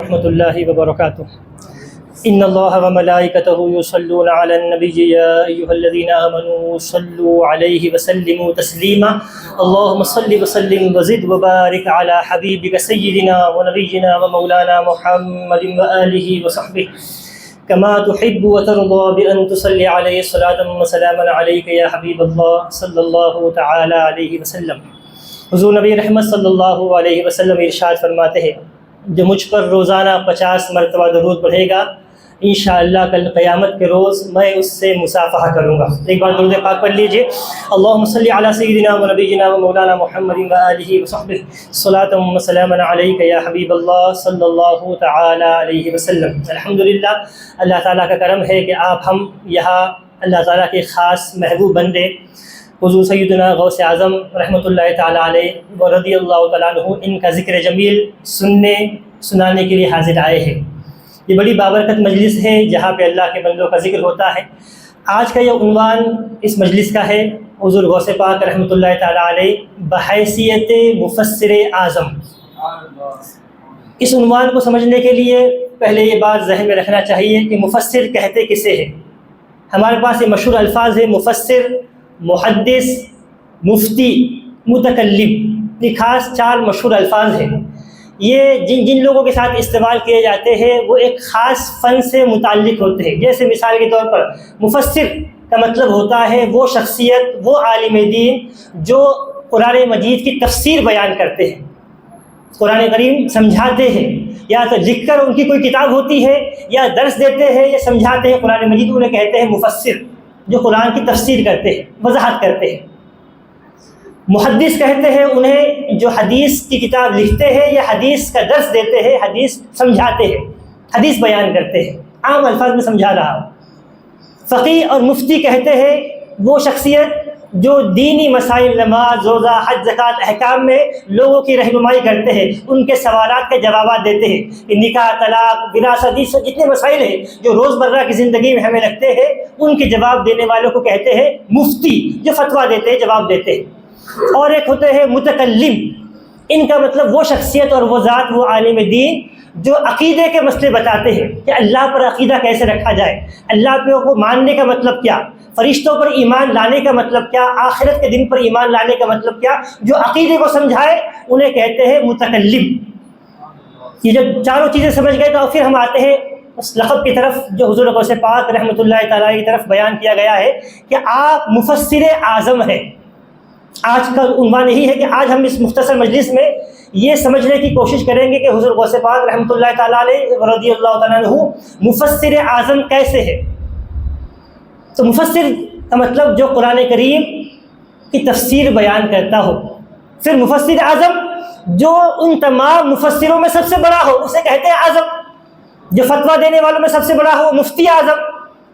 ورحمۃ اللہ وبرکاتہ۔ ان اللہ وملائکتہ یصلون علی النبی یا ایھا الذین آمنوا صلوا علیہ وسلموا تسلیما اللہم صل وسلم وزد وبارک علی حبیبک سیدنا ونبینا ومولانا محمد وآلہ وصحبہ کما تحب وترضى بأن تصلی علیہ صلاۃ وسلاما علیک یا حبیب اللہ صلی اللہ تعالی علیہ وسلم۔ حضور نبی رحمت صلی اللہ علیہ وسلم ارشاد فرماتے ہیں، جو مجھ پر روزانہ 50 مرتبہ درود پڑھے گا انشاءاللہ کل قیامت کے روز میں اس سے مصافحہ کروں گا۔ ایک بار درود پاک پڑھ لیجئے، اللہم صلی علی سیدنا و نبینا و مولانا محمد و آلہ و صحبہ صلاۃ و سلاما علیک یا حبیب اللہ صلی اللہ تعالی علیہ وسلم۔ الحمدللہ، اللہ تعالیٰ کا کرم ہے کہ آپ ہم یہاں اللہ تعالیٰ کے خاص محبوب بندے حضور سیدنا غوث اعظم رحمۃ اللہ تعالیٰ علیہ و رضی اللہ تعالیٰ عنہ ان کا ذکر جمیل سنانے کے لیے حاضر آئے ہیں۔ یہ بڑی بابرکت مجلس ہے جہاں پہ اللہ کے بندوں کا ذکر ہوتا ہے۔ آج کا یہ عنوان اس مجلس کا ہے حضور غوث پاک رحمۃ اللہ تعالیٰ علیہ بحیثیت مفسر اعظم۔ اس عنوان کو سمجھنے کے لیے پہلے یہ بات ذہن میں رکھنا چاہیے کہ مفسر کہتے کسے ہیں۔ ہمارے پاس یہ مشہور الفاظ ہے، مفسر، محدث، مفتی، متکلم۔ یہ خاص 4 مشہور الفاظ ہیں۔ یہ جن لوگوں کے ساتھ استعمال کیے جاتے ہیں وہ ایک خاص فن سے متعلق ہوتے ہیں۔ جیسے مثال کے طور پر مفسر کا مطلب ہوتا ہے وہ شخصیت، وہ عالم دین جو قرآن مجید کی تفسیر بیان کرتے ہیں، قرآن کریم سمجھاتے ہیں، یا تو لکھ کر ان کی کوئی کتاب ہوتی ہے یا درس دیتے ہیں یا سمجھاتے ہیں قرآن مجید، انہیں کہتے ہیں مفسر، جو قرآن کی تفسیر کرتے ہیں، وضاحت کرتے ہیں۔ محدث کہتے ہیں انہیں جو حدیث کی کتاب لکھتے ہیں یا حدیث کا درس دیتے ہیں، حدیث سمجھاتے ہیں، حدیث بیان کرتے ہیں۔ عام الفاظ میں سمجھا رہا ہوں۔ فقیہ اور مفتی کہتے ہیں وہ شخصیت جو دینی مسائل، نماز، روزہ، حج، زکوٰۃ، احکام میں لوگوں کی رہنمائی کرتے ہیں، ان کے سوالات کے جوابات دیتے ہیں کہ نکاح، طلاق، وراثت، جتنے مسائل ہیں جو روزمرہ کی زندگی میں ہمیں لگتے ہیں، ان کے جواب دینے والوں کو کہتے ہیں مفتی، جو فتویٰ دیتے ہیں، جواب دیتے ہیں۔ اور ایک ہوتے ہیں متکلم۔ ان کا مطلب وہ شخصیت اور وہ ذات، وہ عالم دین جو عقیدے کے مسئلے بتاتے ہیں کہ اللہ پر عقیدہ کیسے رکھا جائے، اللہ کو ماننے کا مطلب کیا، فرشتوں پر ایمان لانے کا مطلب کیا، آخرت کے دن پر ایمان لانے کا مطلب کیا، جو عقیدے کو سمجھائے انہیں کہتے ہیں متکلم۔ یہ جب چاروں چیزیں سمجھ گئے تو پھر ہم آتے ہیں اس لقب کی طرف جو حضور غوث پاک رحمۃ اللہ تعالیٰ کی طرف بیان کیا گیا ہے کہ آپ مفسر اعظم ہیں۔ آج کا عنوان یہی ہے کہ آج ہم اس مختصر مجلس میں یہ سمجھنے کی کوشش کریں گے کہ حضور غوث پاک رحمۃ اللہ تعالیٰ علیہ رضی اللہ تعالیٰ عنہ مفسر اعظم کیسے ہے۔ تو مفسر کا مطلب جو قرآن کریم کی تفسیر بیان کرتا ہو۔ پھر مفسر اعظم جو ان تمام مفسروں میں سب سے بڑا ہو، اسے کہتے ہیں اعظم۔ جو فتویٰ دینے والوں میں سب سے بڑا ہو، مفتی اعظم۔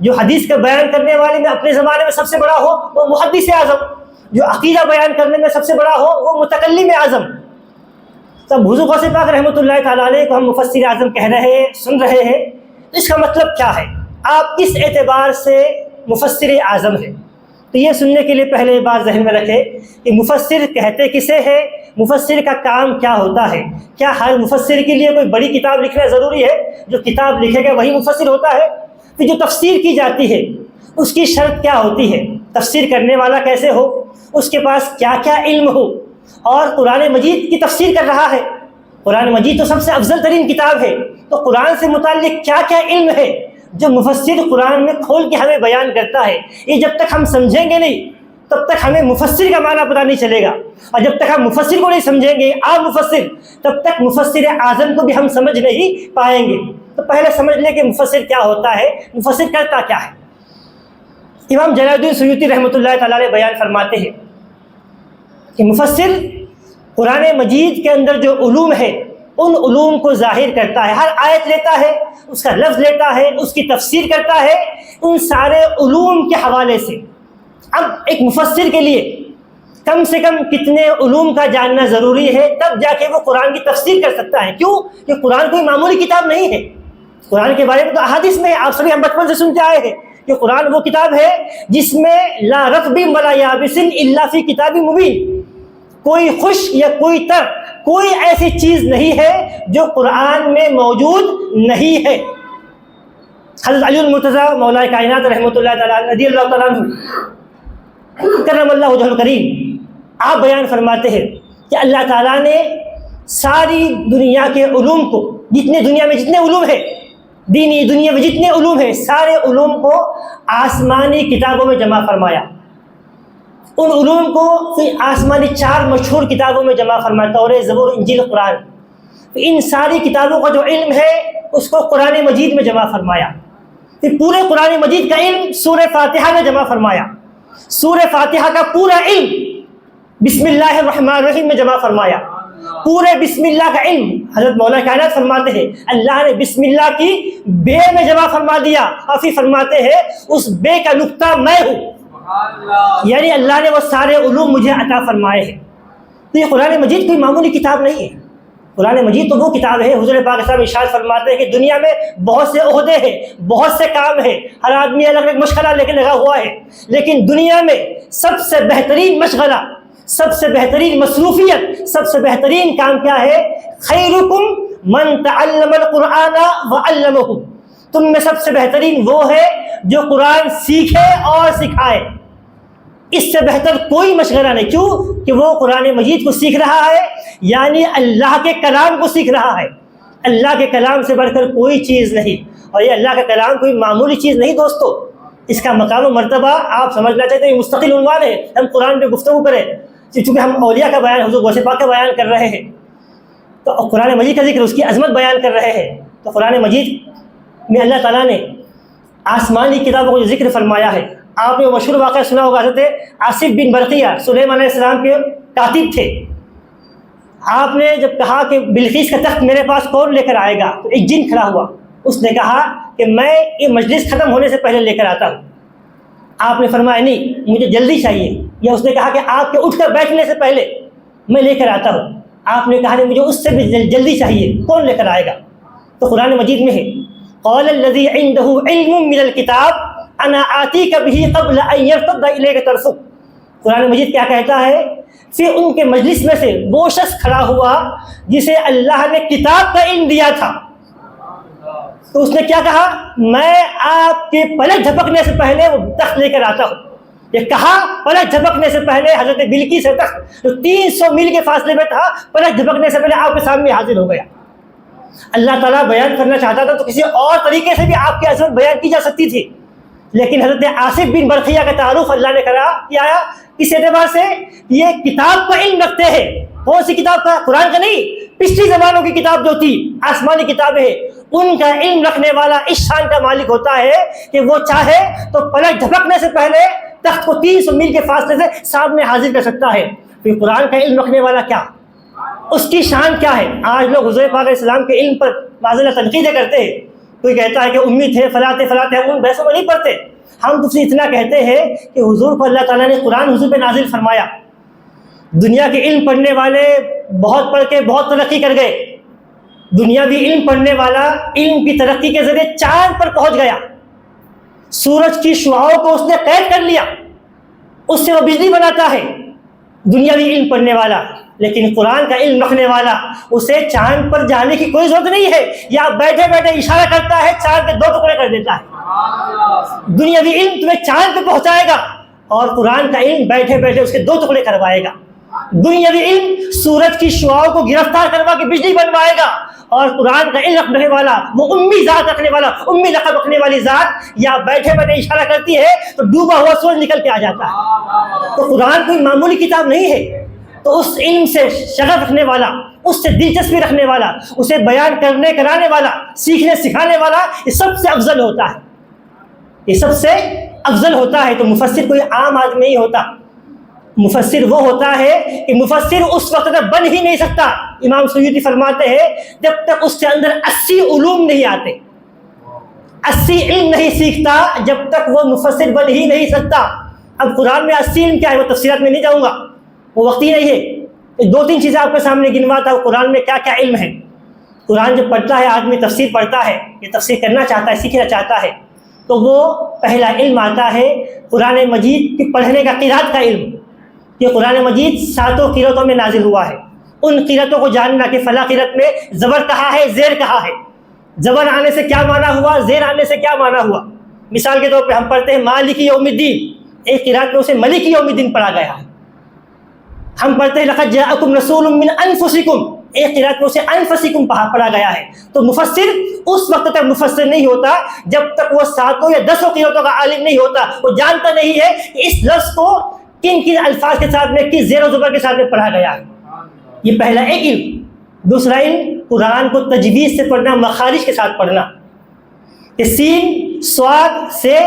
جو حدیث کا بیان کرنے والے میں اپنے زمانے میں سب سے بڑا ہو، وہ محدث اعظم۔ جو عقیدہ بیان کرنے میں سب سے بڑا ہو، وہ متکلم اعظم۔ تب حضور غوث پاک رحمۃ اللہ تعالیٰ علیہ کو ہم مفسر اعظم کہہ رہے ہیں، سن رہے ہیں، اس کا مطلب کیا ہے، آپ کس اعتبار سے مفسر اعظم ہیں۔ تو یہ سننے کے لیے پہلے یہ بات ذہن میں رکھیں کہ مفسر کہتے کسے ہیں، مفسر کا کام کیا ہوتا ہے۔ کیا ہر مفسر کے لیے کوئی بڑی کتاب لکھنا ضروری ہے؟ جو کتاب لکھے گا وہی مفسر ہوتا ہے؟ پھر جو تفسیر کی جاتی ہے اس کی شرط کیا ہوتی ہے، تفسیر کرنے والا کیسے ہو، اس کے پاس کیا کیا علم ہو، اور قرآن مجید کی تفسیر کر رہا ہے۔ قرآن مجید تو سب سے افضل ترین کتاب ہے، تو قرآن سے متعلق کیا کیا علم ہے جو مفسر قرآن میں کھول کے ہمیں بیان کرتا ہے۔ یہ جب تک ہم سمجھیں گے نہیں تب تک ہمیں مفسر کا معنی پتہ نہیں چلے گا، اور جب تک ہم مفسر کو نہیں سمجھیں گے، آپ مفسر، تب تک مفسر اعظم کو بھی ہم سمجھ نہیں پائیں گے۔ تو پہلے سمجھ لیں کہ مفسر کیا ہوتا ہے، مفسر کرتا کیا ہے۔ امام جلال الدین سیوطی رحمۃ اللہ تعالیٰ علیہ بیان فرماتے ہیں کہ مفسر قرآن مجید کے اندر جو علوم ہے ان علوم کو ظاہر کرتا ہے، ہر آیت لیتا ہے، اس کا لفظ لیتا ہے، اس کی تفسیر کرتا ہے ان سارے علوم کے حوالے سے۔ اب ایک مفسر کے لیے کم سے کم کتنے علوم کا جاننا ضروری ہے، تب جا کے وہ قرآن کی تفسیر کر سکتا ہے۔ کیوں کہ قرآن کوئی معمولی کتاب نہیں ہے۔ قرآن کے بارے میں تو احادیث میں آپ سبھی ہم بچپن سے سنتے آئے ہیں کہ قرآن وہ کتاب ہے جس میں لا رطب ولا یابس الا فی کتاب مبین، کوئی خشک یا کوئی تر، کوئی ایسی چیز نہیں ہے جو قرآن میں موجود نہیں ہے۔ حضرت علی المرتضیٰ مولا کائنات رحمۃ اللہ تعالیٰ رضی اللہ تعالیٰ عنہ کرم اللہ وجہہ الکریم، آپ بیان فرماتے ہیں کہ اللہ تعالیٰ نے ساری دنیا کے علوم کو، جتنے دنیا میں جتنے علوم ہیں، دینی دنیا میں جتنے علوم ہیں، سارے علوم کو آسمانی کتابوں میں جمع فرمایا۔ ان علوم کو پھر آسمانی 4 مشہور کتابوں میں جمع فرمایا، توریت، زبور، انجیل، قرآن۔ ان ساری کتابوں کا جو علم ہے اس کو قرآن مجید میں جمع فرمایا۔ پھر پورے قرآن مجید کا علم سورہ فاتحہ میں جمع فرمایا۔ سورہ فاتحہ کا پورا علم بسم اللہ الرحمن الرحیم میں جمع فرمایا۔ پورے بسم اللہ کا علم حضرت مولا کائنات فرماتے ہیں اللہ نے بسم اللہ کی بے میں جمع فرما دیا، اور پھر فرماتے ہیں اس بے کا نقطہ میں ہوں، یعنی اللہ نے وہ سارے علوم مجھے عطا فرمائے ہیں۔ تو یہ قرآن مجید کوئی معمولی کتاب نہیں ہے۔ قرآن مجید تو وہ کتاب ہے، حضور پاک صاحب ارشاد فرماتے ہیں کہ دنیا میں بہت سے عہدے ہیں، بہت سے کام ہیں، ہر آدمی الگ الگ مشغلہ لے کے لگا ہوا ہے، لیکن دنیا میں سب سے بہترین مشغلہ، سب سے بہترین مصروفیت، سب سے بہترین کام کیا ہے؟ خیرکم من تعلم القرآن وعلمہ، تم میں سب سے بہترین وہ ہے جو قرآن سیکھے اور سکھائے۔ اس سے بہتر کوئی مشغلہ نہیں، کیوں کہ وہ قرآن مجید کو سیکھ رہا ہے، یعنی اللہ کے کلام کو سیکھ رہا ہے۔ اللہ کے کلام سے بڑھ کر کوئی چیز نہیں، اور یہ اللہ کا کلام کوئی معمولی چیز نہیں دوستو، اس کا مقام و مرتبہ آپ سمجھنا چاہتے ہیں، یہ مستقل عنوان ہے، ہم قرآن پہ گفتگو کریں چونکہ ہم اولیاء کا بیان، حضور غوث پاک کا بیان کر رہے ہیں، تو قرآن مجید کا ذکر، اس کی عظمت بیان کر رہے ہیں۔ تو قرآن مجید میں اللہ تعالیٰ نے آسمانی کتابوں کو جو ذکر فرمایا ہے، آپ نے مشہور واقعہ سنا ہوگا، حضرت آصف بن برقیہ سلیمان علیہ السلام کے کاتب تھے۔ آپ نے جب کہا کہ بلقیس کا تخت میرے پاس کون لے کر آئے گا، تو ایک جن کھڑا ہوا، اس نے کہا کہ میں یہ مجلس ختم ہونے سے پہلے لے کر آتا ہوں۔ آپ نے فرمایا نہیں مجھے جلدی چاہیے، یا اس نے کہا کہ آپ کے اٹھ کر بیٹھنے سے پہلے میں لے کر آتا ہوں۔ آپ نے کہا نہیں مجھے اس سے بھی جلدی چاہیے، کون لے کر آئے گا؟ تو قرآن مجید میں ہے قال الذی عنده علم من الکتاب انا آتیک بہ قبل ان یرتد الیک طرفک۔ قرآن مجید کیا کہتا ہے؟ پھر ان کے مجلس میں سے وہ شخص کھڑا ہوا جسے اللہ نے کتاب کا علم دیا تھا، تو اس نے کیا کہا؟ میں آپ کے پلک جھپکنے سے پہلے وہ تخت لے کر آتا ہوں۔ یہ کہا پلک جھپکنے سے پہلے حضرت بلقیس سے تخت جو 300 میل کے فاصلے میں تھا، پلک جھپکنے سے پہلے آپ کے سامنے حاضر ہو گیا۔ اللہ تعالیٰ بیان کرنا چاہتا تھا تو کسی اور طریقے سے بھی آپ کی عظمت بیان کی جا سکتی تھی، لیکن حضرت آصف بن برقیہ کا تعارف اللہ نے کیا اس اعتبار سے یہ کتاب کا علم رکھتے ہیں۔ کون سی کتاب کا؟ قرآن کا نہیں، پچھلی زمانوں کی کتاب جو تھی، آسمانی کتابیں ہیں، ان کا علم رکھنے والا اس شان کا مالک ہوتا ہے کہ وہ چاہے تو پلک جھپکنے سے پہلے تخت کو 300 میل کے فاصلے سے سامنے حاضر کر سکتا ہے۔ پھر قرآن کا علم رکھنے والا کیا، اس کی شان کیا ہے؟ آج لوگ حضور پاک علیہ السلام کے علم پر معذرت تنقیدیں کرتے ہیں، کوئی کہتا ہے کہ امید ہے فلاں ہم ان بحثوں میں نہیں پڑھتے، ہم تو اتنا کہتے ہیں کہ حضور کو اللہ تعالیٰ نے قرآن حضور پہ نازل فرمایا۔ دنیا کے علم پڑھنے والے بہت پڑھ کے بہت ترقی کر گئے، دنیاوی علم پڑھنے والا علم کی ترقی کے ذریعے چاند پر پہنچ گیا، سورج کی شعاعوں کو اس نے قید کر لیا، اس سے وہ بجلی بناتا ہے دنیاوی علم پڑھنے والا۔ لیکن قرآن کا علم رکھنے والا اسے چاند پر جانے کی کوئی ضرورت نہیں ہے، یا بیٹھے بیٹھے اشارہ کرتا ہے چاند کے 2 ٹکڑے کر دیتا ہے۔ دنیاوی علم تمہیں چاند پہ پہنچائے گا، اور قرآن کا علم بیٹھے بیٹھے اس کے 2 ٹکڑے کروائے گا۔ دنیاوی علم سورج کی شعاعوں کو گرفتار کروا کے بجلی بنوائے گا، اور قرآن کا علم رکھنے والا وہ امی ذات رکھنے والا، امی لقب رکھنے والی ذات یا بیٹھے بیٹھے اشارہ کرتی ہے تو ڈوبا ہوا سورج نکل کے آ جاتا ہے۔ تو قرآن کوئی معمولی کتاب نہیں ہے، تو اس علم سے شغف رکھنے والا، اس سے دلچسپی رکھنے والا، اسے بیان کرنے کرانے والا، سیکھنے سکھانے والا، یہ سب سے افضل ہوتا ہے، یہ سب سے افضل ہوتا ہے۔ تو مفسر کوئی عام آدمی نہیں ہوتا، مفسر وہ ہوتا ہے کہ مفسر اس وقت تک بن ہی نہیں سکتا، امام سیوطی فرماتے ہیں جب تک اس کے اندر 80 علوم نہیں آتے، 80 علم نہیں سیکھتا جب تک وہ مفسر بن ہی نہیں سکتا۔ اب قرآن میں 80 علم کیا ہے، وہ تفصیلات میں نہیں جاؤں گا، وہ وقت ہی نہیں ہے۔ 2-3 چیزیں آپ کے سامنے گنواتا ہوں، قرآن میں کیا کیا علم ہے۔ قرآن جب پڑھتا ہے آدمی، تفسیر پڑھتا ہے، یہ تفسیر کرنا چاہتا ہے، سیکھنا چاہتا ہے، تو وہ پہلا علم آتا ہے قرآن مجید کی پڑھنے کا، قرات کا علم۔ یہ قرآن مجید 7 قراتوں میں نازل ہوا ہے، ان قرتوں کو جاننا کہ فلاں قرت میں زبر کہاں ہے، زیر کہاں ہے، زبر آنے سے کیا معنی ہوا، زیر آنے سے کیا معنی ہوا۔ مثال کے طور پہ ہم پڑھتے ہیں مالک یوم الدین، ایک قرات میں اسے ملک یوم الدین پڑھا گیا ہے۔ ہم پڑھتے ہیں لقد جاءکم رسول من انفسکم، ایک قرات میں اسے انفسکم پڑھا گیا ہے۔ تو مفسر اس وقت تک مفسر نہیں ہوتا جب تک وہ 7 یا 10 قرتوں کا عالم نہیں ہوتا، وہ جانتا نہیں ہے کہ اس لفظ کو کن کن الفاظ کے ساتھ میں، کس زیر و زبر کے ساتھ میں پڑھا گیا ہے۔ یہ پہلا ایک علم۔ دوسرا علم قرآن کو تجوید سے پڑھنا، مخارج کے ساتھ پڑھنا، کہ سین صاد سے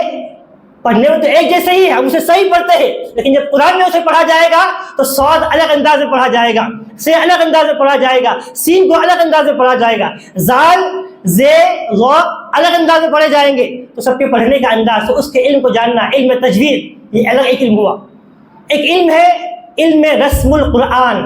پڑھنے میں تو ایک جیسے ہی ہے، ہم اسے صحیح پڑھتے ہیں، لیکن جب قرآن میں اسے پڑھا جائے گا تو صاد الگ انداز میں پڑھا جائے گا، سے الگ انداز میں پڑھا جائے گا، سین کو الگ انداز میں پڑھا جائے گا، زال زے غ الگ انداز میں پڑھے جائیں گے۔ تو سب کے پڑھنے کا انداز، تو اس کے علم کو جاننا، علم تجوید، یہ الگ ایک علم ہوا۔ ایک علم ہے علم رسم القرآن۔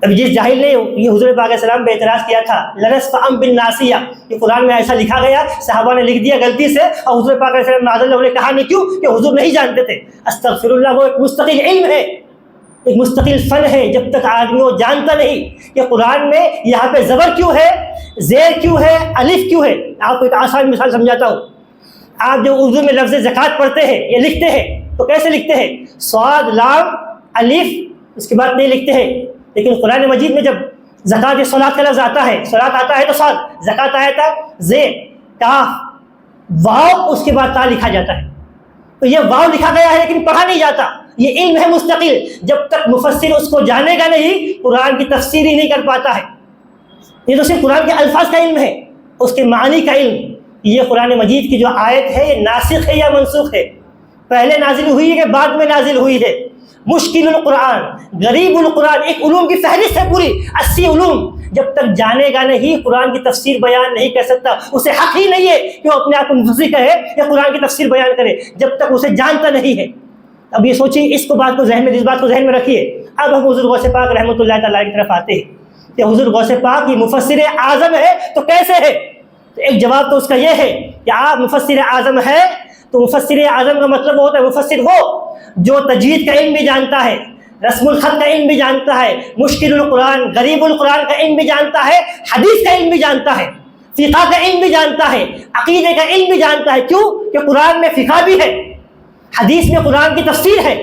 اب جس جاہل نے یہ حضور پاک علیہ السلام پہ اعتراض کیا تھا لنسفعا بالناصیہ، کہ قرآن میں ایسا لکھا گیا، صحابہ نے لکھ دیا غلطی سے، اور حضور پاک علیہ السلام معاذ اللہ نے کہا نہیں، کیوں کہ حضور نہیں جانتے تھے۔ استغفر اللہ، وہ ایک مستقل علم ہے، ایک مستقل فن ہے۔ جب تک آدمی وہ جانتا نہیں کہ قرآن میں یہاں پہ زبر کیوں ہے، زیر کیوں ہے، الف کیوں ہے۔ آپ کو ایک آسان مثال سمجھاتا ہوں۔ آپ جو اردو میں لفظ زکوٰۃ پڑھتے ہیں یا لکھتے ہیں تو کیسے لکھتے ہیں؟ صاد لام الف، اس کے بعد نہیں لکھتے ہیں۔ لیکن قرآن مجید میں جب زکوٰۃ صلاۃ کا لفظ آتا ہے، صلاۃ آتا ہے تو صاد، زکوٰۃ آیا تھا زیر، کاف، واو، اس کے بعد تا لکھا جاتا ہے۔ تو یہ واو لکھا گیا ہے لیکن پڑھا نہیں جاتا۔ یہ علم ہے مستقل، جب تک مفسر اس کو جانے گا نہیں، قرآن کی تفسیر ہی نہیں کر پاتا ہے۔ یہ تو صرف قرآن کے الفاظ کا علم ہے، اس کے معنی کا علم۔ یہ قرآن مجید کی جو آیت ہے یہ ناسخ ہے یا منسوخ ہے، پہلے نازل ہوئی ہے کہ بعد میں نازل ہوئی ہے۔ مشکل القرآن، غریب القرآن، ایک علوم کی فہرست ہے پوری 80 علوم۔ جب تک جانے گا نہیں قرآن کی تفسیر بیان نہیں کر سکتا، اسے حق ہی نہیں ہے کہ وہ اپنے آپ کو مفسر کہے یا قرآن کی تفسیر بیان کرے جب تک اسے جانتا نہیں ہے۔ اب یہ سوچیے، اس بات کو ذہن میں رکھیے۔ اب ہم حضور غوث پاک رحمۃ اللہ تعالیٰ کی طرف آتے ہیں کہ حضور غوث پاک یہ مفسر اعظم ہے تو کیسے ہے؟ تو ایک جواب تو اس کا یہ ہے کہ آپ مفسر اعظم ہے تو مفسر اعظم کا مطلب ہوتا ہے مفسر ہو جو تجوید کا علم بھی جانتا ہے، رسم الخط کا علم بھی جانتا ہے، مشکل القرآن، غریب القرآن کا علم بھی جانتا ہے، حدیث کا علم بھی جانتا ہے، فقہ کا علم بھی جانتا ہے، عقیدے کا علم بھی جانتا ہے۔ کیوں کہ قرآن میں فقہ بھی ہے، حدیث میں قرآن کی تفسیر ہے،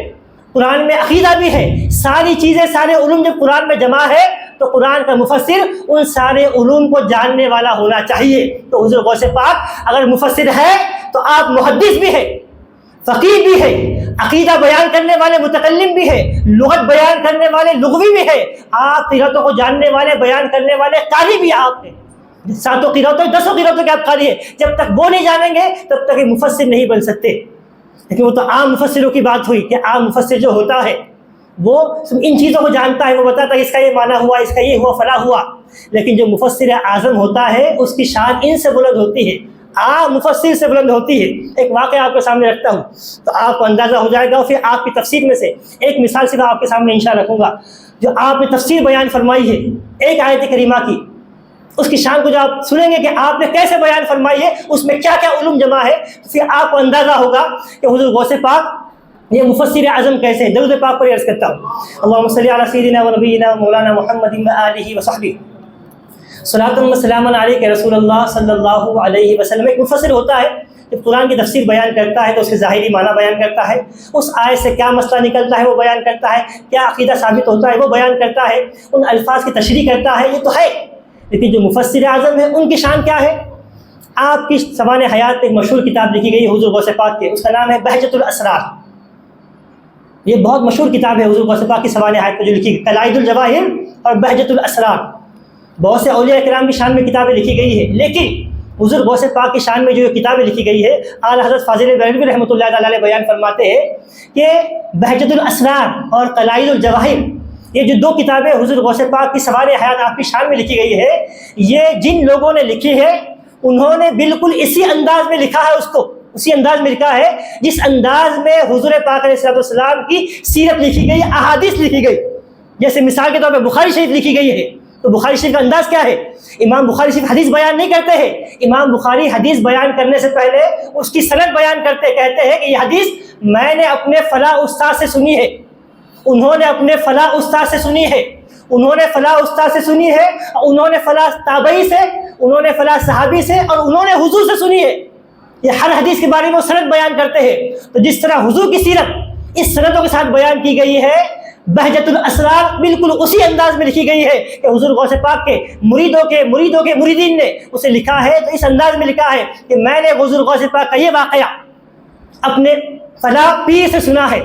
قرآن میں عقیدہ بھی ہے۔ ساری چیزیں، سارے علوم جب قرآن میں جمع ہے تو قرآن کا مفسر ان سارے علوم کو جاننے والا ہونا چاہیے۔ تو حضور غوث پاک اگر مفسر ہے تو آپ محدث بھی ہے، فقیہ بھی ہے، عقیدہ بیان کرنے والے متکلم بھی ہے، لغت بیان کرنے والے لغوی بھی ہے، آپ قرأتوں کو جاننے والے، بیان کرنے والے قاری بھی آپ ہیں۔ 7 قرأتوں 10 قرأتوں کے آپ قاری ہیں۔ جب تک وہ نہیں جانیں گے تب تک یہ مفسر نہیں بن سکتے۔ لیکن وہ تو عام مفسروں کی بات ہوئی کہ عام مفسر جو ہوتا ہے وہ ان چیزوں کو جانتا ہے، وہ بتاتا ہے اس کا یہ معنی ہوا، اس کا یہ ہوا، فلاں ہوا۔ لیکن جو مفسر اعظم ہوتا ہے اس کی شان ان سے بلند ہوتی ہے، عام مفسر سے بلند ہوتی ہے۔ ایک واقعہ آپ کے سامنے رکھتا ہوں تو آپ کو اندازہ ہو جائے گا، اور پھر آپ کی تفسیر میں سے ایک مثال صرف آپ کے سامنے انشاء رکھوں گا۔ جو آپ نے تفسیر بیان فرمائی ہے ایک آیت کریمہ کی، اس کی شان کو جو آپ سنیں گے کہ آپ نے کیسے بیان فرمائی ہے، اس میں کیا کیا علوم جمع ہے، تو پھر آپ کو اندازہ ہوگا کہ حضور غوث پاک یہ مفسر اعظم کیسے ہیں۔ درود پاک پر عرض کرتا ہوں، اللہم صلی علی سیدنا و نبینا مولانا محمد و آلہ و صحبہ، صلاۃ و سلام علیک رسول اللہ صلی اللہ علیہ وسلم۔ ایک مفسر ہوتا ہے جب قرآن کی تفسیر بیان کرتا ہے تو اس کے ظاہری معنی بیان کرتا ہے، اس آیت سے کیا مسئلہ نکلتا ہے وہ بیان کرتا ہے، کیا عقیدہ ثابت ہوتا ہے وہ بیان کرتا ہے، ان الفاظ کی تشریح کرتا ہے، یہ تو ہے۔ لیکن جو مفسر اعظم ہے ان کی شان کیا ہے؟ آپ کی زمان حیات ایک مشہور کتاب لکھی گئی حضور غوث پاک کے، اس کا نام ہے بہجۃ الاسرار۔ یہ بہت مشہور کتاب ہے حضور غوث پاک کی زمان حیات پر جو لکھی گئی، قلائد الجواہر اور بہجۃ الاسرار۔ بہت سے اولیاء کرام کی شان میں کتابیں لکھی گئی ہے، لیکن حضور غوث پاک کی شان میں جو کتابیں لکھی گئی ہے، اعلیٰ حضرت فاضل بریلوی رحمۃ اللہ تعالیٰ علیہ بیان فرماتے ہیں کہ بہجۃ الاسرار اور قلائد الجواہر، یہ جو 2 کتابیں حضور غوث پاک کی سوار حیات آپ کی شان میں لکھی گئی ہے، یہ جن لوگوں نے لکھی ہے انہوں نے بالکل اسی انداز میں لکھا ہے، اس کو اسی انداز میں لکھا ہے جس انداز میں حضور پاک علیہ السلام کی سیرت لکھی گئی، احادیث لکھی گئی۔ جیسے مثال کے طور پہ بخاری شریف لکھی گئی ہے، تو بخاری شریف کا انداز کیا ہے؟ امام بخاری شریف حدیث بیان نہیں کرتے ہیں، امام بخاری حدیث بیان کرنے سے پہلے اس کی سند بیان کہتے ہیں کہ یہ حدیث میں نے اپنے فلاں استاد سے سنی ہے، انہوں نے اپنے فلاں استاد سے سنی ہے، انہوں نے فلاں استاد سے سنی ہے، انہوں نے فلاں تابعی سے، انہوں نے فلاں صحابی سے، اور انہوں نے حضور سے سنی ہے۔ یہ ہر حدیث کے بارے میں وہ سند بیان کرتے ہیں۔ تو جس طرح حضور کی سیرت اس سندوں کے ساتھ بیان کی گئی ہے، بہجت الاسرار بالکل اسی انداز میں لکھی گئی ہے کہ حضور غوث پاک کے مریدوں کے مریدین نے اسے لکھا ہے، تو اس انداز میں لکھا ہے کہ میں نے حضور غوث پاک کا یہ واقعہ اپنے فلاں پیر سے سنا ہے،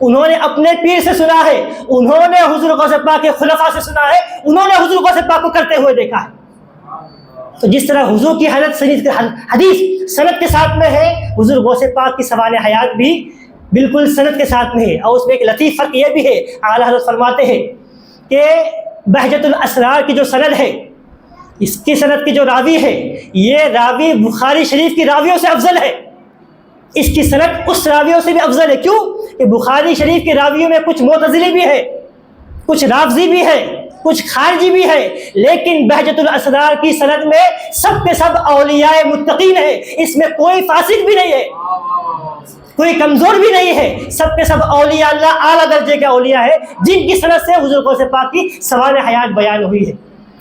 انہوں نے اپنے پیر سے سنا ہے، انہوں نے حضور غوث پاک کے خلفاء سے سنا ہے، انہوں نے حضور غوث پاک کو کرتے ہوئے دیکھا ہے۔ تو جس طرح حضور کی حدیث سند کے ساتھ میں ہے، حضور غوث پاک کی سوانح حیات بھی بالکل سند کے ساتھ میں ہے۔ اور اس میں ایک لطیف فرق یہ بھی ہے، اعلیٰ حضرت فرماتے ہیں کہ بہجت الاسرار کی جو سند ہے، اس کی سند کی جو راوی ہے، یہ راوی بخاری شریف کی راویوں سے افضل ہے۔ اس کی سند اس راویوں سے بھی افضل ہے۔ کیوں؟ کہ بخاری شریف کے راویوں میں کچھ معتزلی بھی ہے، کچھ رافضی بھی ہے، کچھ خارجی بھی ہے، لیکن بہجت الاسرار کی سند میں سب کے سب اولیاء متقین ہے، اس میں کوئی فاسق بھی نہیں ہے، کوئی کمزور بھی نہیں ہے، سب کے سب اولیاء اللہ اعلیٰ درجے کے اولیاء ہے، جن کی سند سے حضور غوث پاک کی سوانح حیات بیان ہوئی ہے۔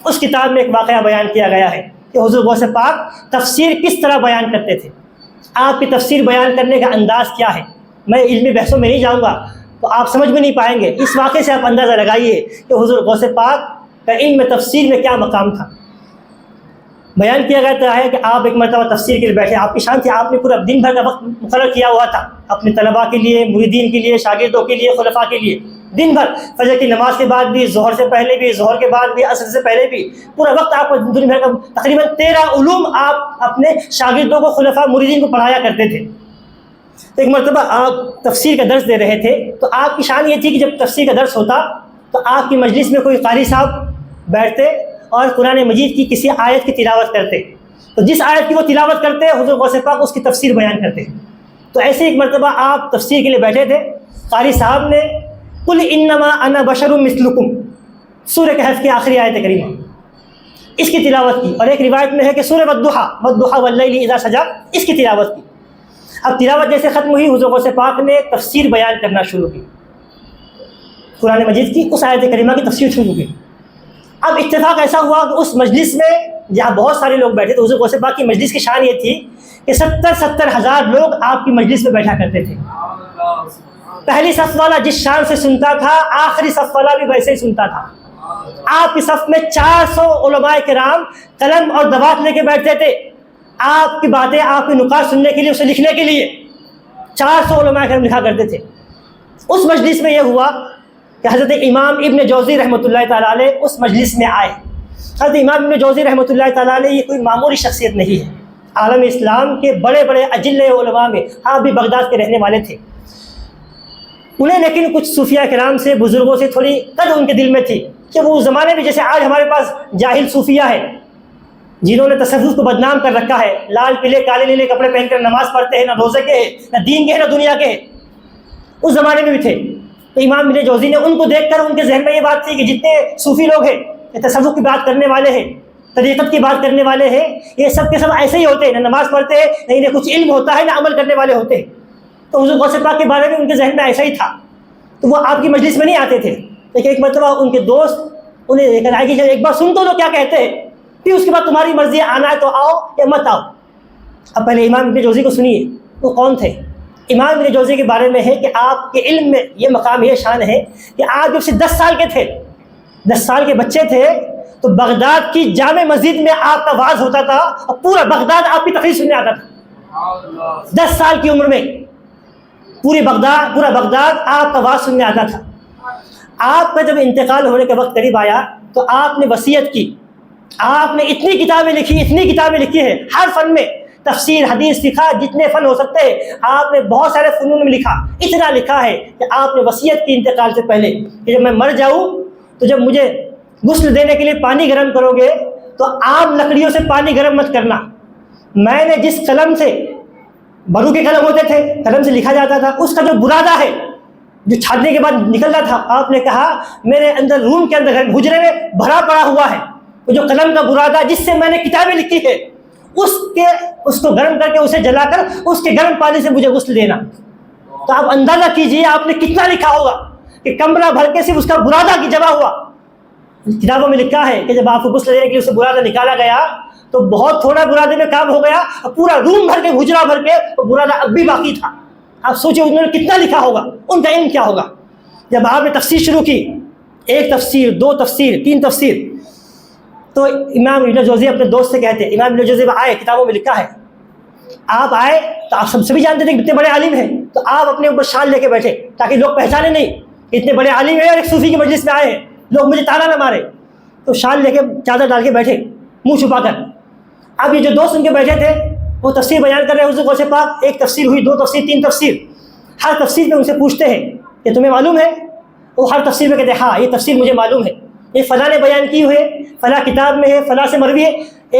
اس کتاب میں ایک واقعہ بیان کیا گیا ہے کہ حضور غوث پاک تفسیر کس طرح بیان کرتے تھے، آپ کی تفسیر بیان کرنے کا انداز کیا ہے۔ میں علمی بحثوں میں نہیں جاؤں گا تو آپ سمجھ بھی نہیں پائیں گے، اس واقعے سے آپ اندازہ لگائیے کہ حضور غوث پاک کا علم تفسیر میں کیا مقام تھا۔ بیان کیا گیا ہے کہ آپ ایک مرتبہ تفسیر کے لیے بیٹھے، آپ کی شان تھی، آپ نے پورا دن بھر کا وقت مقرر کیا ہوا تھا اپنے طلباء کے لیے، مریدین کے لیے، شاگردوں کے لیے، خلفاء کے لیے، دن بھر، فجر کی نماز کے بعد بھی، ظہر سے پہلے بھی، ظہر کے بعد بھی، عصر سے پہلے بھی، پورا وقت آپ دن بھر کا تقریباً 13 علوم آپ اپنے شاگردوں کو، خلفاء مریدین کو پڑھایا کرتے تھے۔ تو ایک مرتبہ آپ تفسیر کا درس دے رہے تھے، تو آپ کی شان یہ تھی کہ جب تفسیر کا درس ہوتا تو آپ کی مجلس میں کوئی قاری صاحب بیٹھتے اور قرآن مجید کی کسی آیت کی تلاوت کرتے، تو جس آیت کی وہ تلاوت کرتے حضور غوث پاک اس کی تفسیر بیان کرتے۔ تو ایسے ایک مرتبہ آپ تفسیر کے لیے بیٹھے تھے، قاری صاحب نے قل انما انا بشر مثلکم، سورہ کہف کی آخری آیت کریمہ، اس کی تلاوت کی، اور ایک روایت میں ہے کہ سورہ والضحیٰ واللیل اذا سجا، اس کی تلاوت کی۔ اب تلاوت جیسے ختم ہوئی، حضور غوث پاک نے تفسیر بیان کرنا شروع کی، قرآن مجید کی اس آیت کریمہ کی تفسیر شروع کی۔ اب اتفاق ایسا ہوا کہ اس مجلس میں جہاں بہت سارے لوگ بیٹھے تھے، حضور غوث پاک کی مجلس کی شان یہ تھی کہ 70,000 لوگ آپ کی مجلس میں بیٹھا کرتے تھے۔ پہلی صف والا جس شان سے سنتا تھا، آخری صف والا بھی ویسے ہی سنتا تھا۔ آپ کی صف میں 400 علماء کرام قلم اور دوات لے کے بیٹھتے تھے، آپ کی باتیں، آپ کے نکات سننے کے لیے، اسے لکھنے کے لیے 400 علماء کرام لکھا کرتے تھے۔ اس مجلس میں یہ ہوا کہ حضرت امام ابن جوزی رحمۃ اللہ تعالیٰ علیہ اس مجلس میں آئے۔ حضرت امام ابن جوزی رحمۃ اللہ تعالیٰ علیہ یہ کوئی معمولی شخصیت نہیں ہے، عالم اسلام کے بڑے بڑے اجل علماء میں، آپ بھی بغداد کے رہنے والے تھے۔ انہیں لیکن کچھ صوفیہ کرام سے، بزرگوں سے تھوڑی قدر ان کے دل میں تھی کہ وہ اس زمانے میں جیسے آج ہمارے پاس جاہل صوفیہ ہے جنہوں نے تصوف کو بدنام کر رکھا ہے، لال پیلے کالے نیلے کپڑے پہن کر نماز پڑھتے ہیں، نہ روزے کے ہیں، نہ دین کے ہیں، نہ دنیا کے ہیں، اس زمانے میں بھی تھے۔ تو امام ابن جوزی نے ان کو دیکھ کر ان کے ذہن میں یہ بات تھی کہ جتنے صوفی لوگ ہیں، یہ تصوف کی بات کرنے والے ہیں، طریقت کی بات کرنے والے ہیں، یہ سب کے سب ایسے ہی ہوتے ہیں، نہ نماز پڑھتے ہیں، نہ انہیں کچھ علم ہوتا ہے، نہ عمل کرنے والے ہوتے ہیں۔ تو حضور غوث پاک کے بارے میں ان کے ذہن میں ایسا ہی تھا، تو وہ آپ کی مجلس میں نہیں آتے تھے۔ لیکن ایک مرتبہ ان کے دوست انہیں لے کر آئے کہ ایک بار سن تو لو کیا کہتے ہیں، پھر اس کے بعد تمہاری مرضی ہے، آنا ہے تو آؤ یا مت آؤ۔ اب پہلے امام ابن جوزی کو سنیے، وہ کون تھے۔ امام ابن جوزی کے بارے میں ہے کہ آپ کے علم میں یہ مقام، یہ شان ہے کہ آپ جب سے 10 سال کے تھے، 10 سال کے بچے تھے، تو بغداد کی جامع مسجد میں آپ کا وعظ ہوتا تھا اور پورا بغداد آپ کی تقریر سننے آتا تھا۔ 10 سال کی عمر میں پورا بغداد آپ کا وعظ سننے آتا تھا۔ آپ کا جب انتقال ہونے کا وقت قریب آیا تو آپ نے وصیت کی، آپ نے اتنی کتابیں لکھی ہیں، ہر فن میں، تفسیر، حدیث، فقہ، جتنے فن ہو سکتے ہیں آپ نے بہت سارے فنون میں لکھا۔ اتنا لکھا ہے کہ آپ نے وصیت کی انتقال سے پہلے کہ جب میں مر جاؤں تو جب مجھے غسل دینے کے لیے پانی گرم کرو گے تو عام لکڑیوں سے پانی گرم مت کرنا، میں نے جس قلم سے، برو کے قلم ہوتے تھے، قلم سے لکھا جاتا تھا، اس کا جو برادہ ہے جو چھاڑنے کے بعد نکلنا تھا، آپ نے کہا میرے اندر، روم کے اندر، حجرے میں بھرا پڑا ہوا ہے وہ جو قلم کا برادہ جس سے میں نے کتابیں لکھی ہے، اس کو گرم کر کے، اسے جلا کر، اس کے گرم پانی سے مجھے غسل دینا۔ تو آپ اندازہ کیجئے آپ نے کتنا لکھا ہوگا کہ کمرہ بھر کے صرف اس کا برادہ کی جمع ہوا، کتابوں میں لکھا ہے کہ جب آپ کو غسل دینے کے لیے اسے برادہ نکالا گیا تو بہت تھوڑا برادے میں کام ہو گیا اور پورا روم بھر کے حجرہ بھر کے وہ برادہ اب بھی باقی تھا. آپ سوچیں انہوں نے کتنا لکھا ہوگا, ان کا علم کیا ہوگا. جب آپ نے تفسیر شروع کی, 1 تفسیر 2 تفسیر 3 تفسیر, تو امام ابن جوزی اپنے دوست سے کہتے, امام ابن جوزی آئے, کتابوں میں لکھا ہے, آپ آئے تو آپ سبھی جانتے تھے کہ اتنے بڑے عالم ہیں, تو آپ اپنے اوپر شال لے کے بیٹھے تاکہ لوگ پہچانے نہیں اتنے بڑے عالم ہیں اور ایک صوفی کی مجلس میں آئے ہیں, لوگ مجھے تانا نہ مارے. تو شال لے کے چادر ڈال کے بیٹھے منہ چھپا کر. اب یہ جو دوست ان کے بیٹھے تھے وہ تفسیر بیان کر رہے ہیں حضور غوث پاک, 1 تفسیر ہوئی, 2 تفسیر 3 تفسیر. ہر تفسیر میں ان سے پوچھتے ہیں کہ تمہیں معلوم ہے؟ وہ ہر تفسیر میں کہتے ہیں ہاں یہ تفسیر مجھے معلوم ہے, یہ فلاں نے بیان کی ہوئے, فلاں کتاب میں ہے, فلاں سے مروی ہے.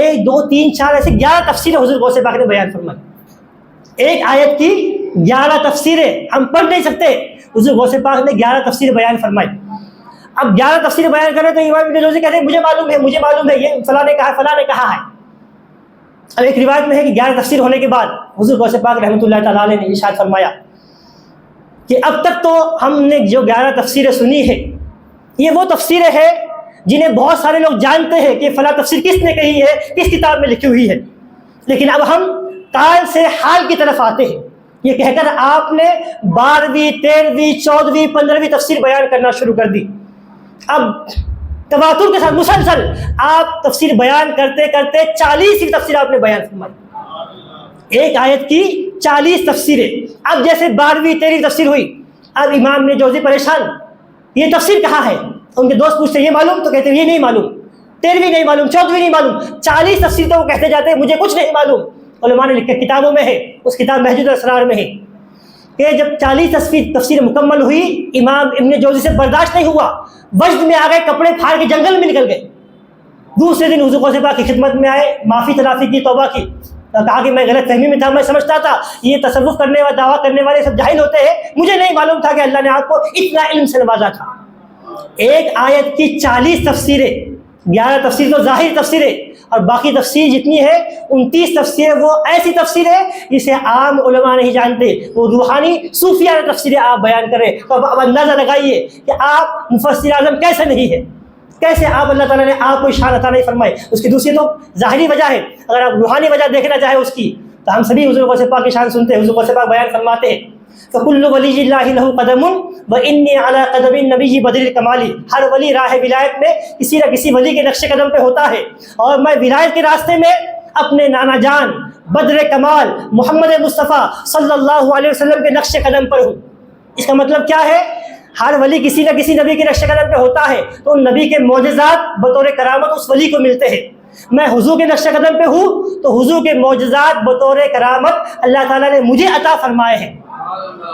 1 2 3 4 ایسے 11 تفسیریں حضور غوث پاک نے بیان فرمائی. ایک آیت کی 11 تفسیریں ہم پڑھ نہیں سکتے, حضور غوث پاک نے 11 تفسیریں بیان فرمائی. اب 11 تفسیریں بیان کرے تو امام ابن جوزی کہتے ہیں مجھے معلوم ہے یہ فلاں نے کہا ہے, فلاں نے کہا ہے. اب ایک روایت میں ہے کہ 11 تفسیر ہونے کے بعد حضور غوث پاک رحمۃ اللہ تعالیٰ علیہ نے ارشاد فرمایا کہ اب تک تو ہم نے جو 11 تفسیریں سنی ہے یہ وہ تفسیریں ہیں جنہیں بہت سارے لوگ جانتے ہیں کہ فلاں تفسیر کس نے کہی ہے, کس کتاب میں لکھی ہوئی ہے, لیکن اب ہم تال سے حال کی طرف آتے ہیں. یہ کہہ کر آپ نے 12ویں 13ویں 14ویں 15ویں تفسیر بیان کرنا شروع کر دی. اب تواتر کے ساتھ مسلسل آپ تفسیر بیان کرتے کرتے 40 تفسیر آپ نے بیان فرمائی. ایک آیت کی 40 تفسیریں. اب جیسے 12ویں 13ویں تفسیر ہوئی, اب امام نے جوزی پریشان, یہ تفسیر کہاں ہے؟ ان کے دوست پوچھتے یہ معلوم, تو کہتے ہیں یہ نہیں معلوم, 13ویں نہیں معلوم, 14ویں نہیں معلوم, 40 تفسیر تو وہ کہتے جاتے ہیں مجھے کچھ نہیں معلوم. علماء نے لکھا کتابوں میں ہے, اس کتاب محجود الاسرار میں ہے کہ جب 40 تفسیر مکمل ہوئی امام ابن جوزی سے برداشت نہیں ہوا, وجد میں آ گئے, کپڑے پھاڑ کے جنگل میں نکل گئے. دوسرے دن حضور غوث پاک کی خدمت میں آئے, معافی تلافی کی, توبہ کی, کہا کہ میں غلط فہمی میں تھا, میں سمجھتا تھا یہ تصوف کرنے والے دعویٰ کرنے والے سب جاہل ہوتے ہیں, مجھے نہیں معلوم تھا کہ اللہ نے آپ کو اتنا علم سے نوازا تھا. ایک آیت کی 40 تفسیریں, 11 تفسیر تو ظاہر تفسیریں, اور باقی تفسیر جتنی ہے 29 تفسیریں وہ ایسی تفسیر ہے جسے عام علماء نہیں جانتے, وہ روحانی صوفیانہ تفسیریں آپ بیان کریں. تو اب اندازہ لگائیے کہ آپ مفسر اعظم کیسے نہیں ہے, کیسے آپ اللہ تعالیٰ نے آپ کو شان عطا نہیں فرمائے. اس کی دوسری تو ظاہری وجہ ہے, اگر آپ روحانی وجہ دیکھنا چاہیں اس کی تو ہم سبھی حضور غوث پاک کی شان سنتے ہیں. حضور غوث پاک بیان فرماتے ہیں فَكُلُّ وَلِيِّ اللَّهِ لَهُ قَدَمٌ وَإِنِّي عَلَىٰ قَدَمِ النَّبِيِّ بَدْرِ الْكَمَالِ. ہر ولی راہ ولایت میں کسی نہ کسی ولی کے نقش قدم پہ ہوتا ہے, اور میں ولایت کے راستے میں اپنے نانا جان بدر کمال محمد مصطفیٰ صلی اللہ علیہ وسلم کے نقش قدم پر ہوں. اس کا مطلب کیا ہے؟ ہر ولی کسی نہ کسی نبی کے نقش قدم پہ ہوتا ہے, تو ان نبی کے معجزات بطور کرامت اس ولی کو ملتے ہیں. میں حضور کے نقش قدم پہ ہوں تو حضور کے معجزات بطور کرامت اللہ تعالیٰ نے مجھے عطا فرمائے ہیں.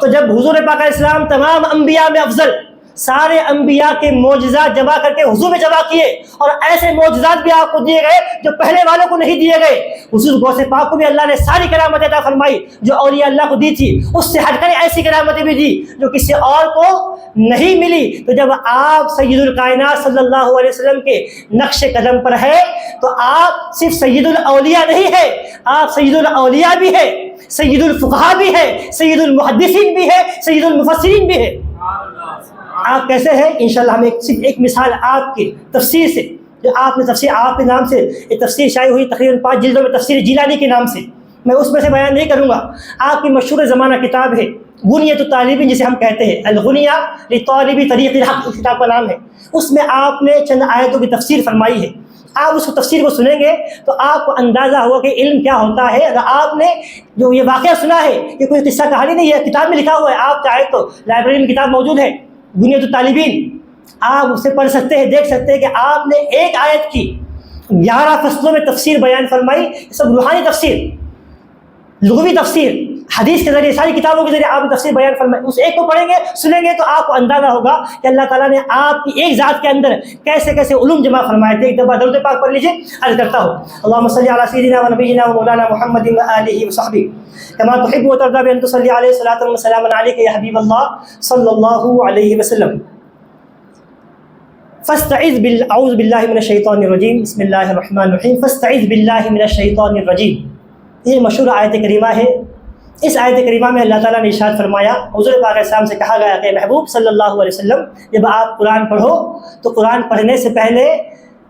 تو جب حضور پاک علیہ السلام تمام انبیاء میں افضل, سارے انبیاء کے معجزات جمع کر کے حضور میں جمع کیے, اور ایسے معجزات بھی آپ کو دیے گئے جو پہلے والوں کو نہیں دیے گئے. حضور غوث پاک کو بھی اللہ نے ساری کرامتیں عطا فرمائی جو اولیاء اللہ کو دی تھی, اس سے ہٹ کر ایسی کرامتیں بھی دی جو کسی اور کو نہیں ملی. تو جب آپ سید الکائنات صلی اللہ علیہ وسلم کے نقش قدم پر ہے تو آپ صرف سید الاولیاء نہیں ہے, آپ سید الاولیاء بھی ہے, سید الفقہاء بھی ہے, سید المحدثین بھی ہے, سید المفسرین بھی ہے. آپ کیسے ہیں؟ انشاءاللہ ہم صرف ایک مثال آپ کی تفسیر سے, جو آپ نے تفسیر آپ کے نام سے ایک تفسیر شائع ہوئی تقریباً 5 جلدوں میں, تفسیر جیلانی کے نام سے, میں اس میں سے بیان نہیں کروں گا. آپ کی مشہور زمانہ کتاب ہے غنیۃ الطالبین جسے ہم کہتے ہیں, الغنیہ لطالب طریق الحق اس کتاب کا نام ہے. اس میں آپ نے چند آیتوں کی تفسیر فرمائی ہے. آپ اس کو تفسیر کو سنیں گے تو آپ کو اندازہ ہوگا کہ علم کیا ہوتا ہے. اگر آپ نے جو یہ واقعہ سنا ہے, یہ کوئی قصہ کہانی نہیں ہے, کتاب میں لکھا ہوا ہے, آپ چاہے تو لائبریری میں کتاب موجود ہے غنیۃ الطالبین, آپ اسے پڑھ سکتے ہیں, دیکھ سکتے ہیں کہ آپ نے ایک آیت کی 11 فصلوں میں تفسیر بیان فرمائی. سب روحانی تفسیر, لغوی تفسیر, حدیث کے ذریعے, ساری کتابوں کے ذریعے آپ نے تفسیر بیان فرمائی. اس ایک کو پڑھیں گے سنیں گے تو آپ کو اندازہ ہوگا کہ اللہ تعالیٰ نے آپ کی ایک ذات کے اندر کیسے کیسے علوم جمع فرمائے تھے. ایک دفعہ درود پاک پڑھ لیجیے. عرض کرتا ہوں اللہم صلی علی سیدنا و نبینا و مولانا محمد و آلہ و صحبہ کما تحب و ترضى بأن تصلی علیہ صلاۃ و سلام علیک یا حبیب اللہ صلی اللہ علیہ وسلم. اعوذ باللہ من الشیطان الرجیم, بسم اللہ الرحمن الرحیم. فاستعذ باللہ من الشیطان الرجیم, یہ مشہور آیت کریمہ ہے اس آیت کریمہ میں اللہ تعالیٰ نے ارشاد فرمایا، حضور پاک علیہ السلام سے کہا گیا کہ محبوب صلی اللہ علیہ وسلم جب آپ قرآن پڑھو تو قرآن پڑھنے سے پہلے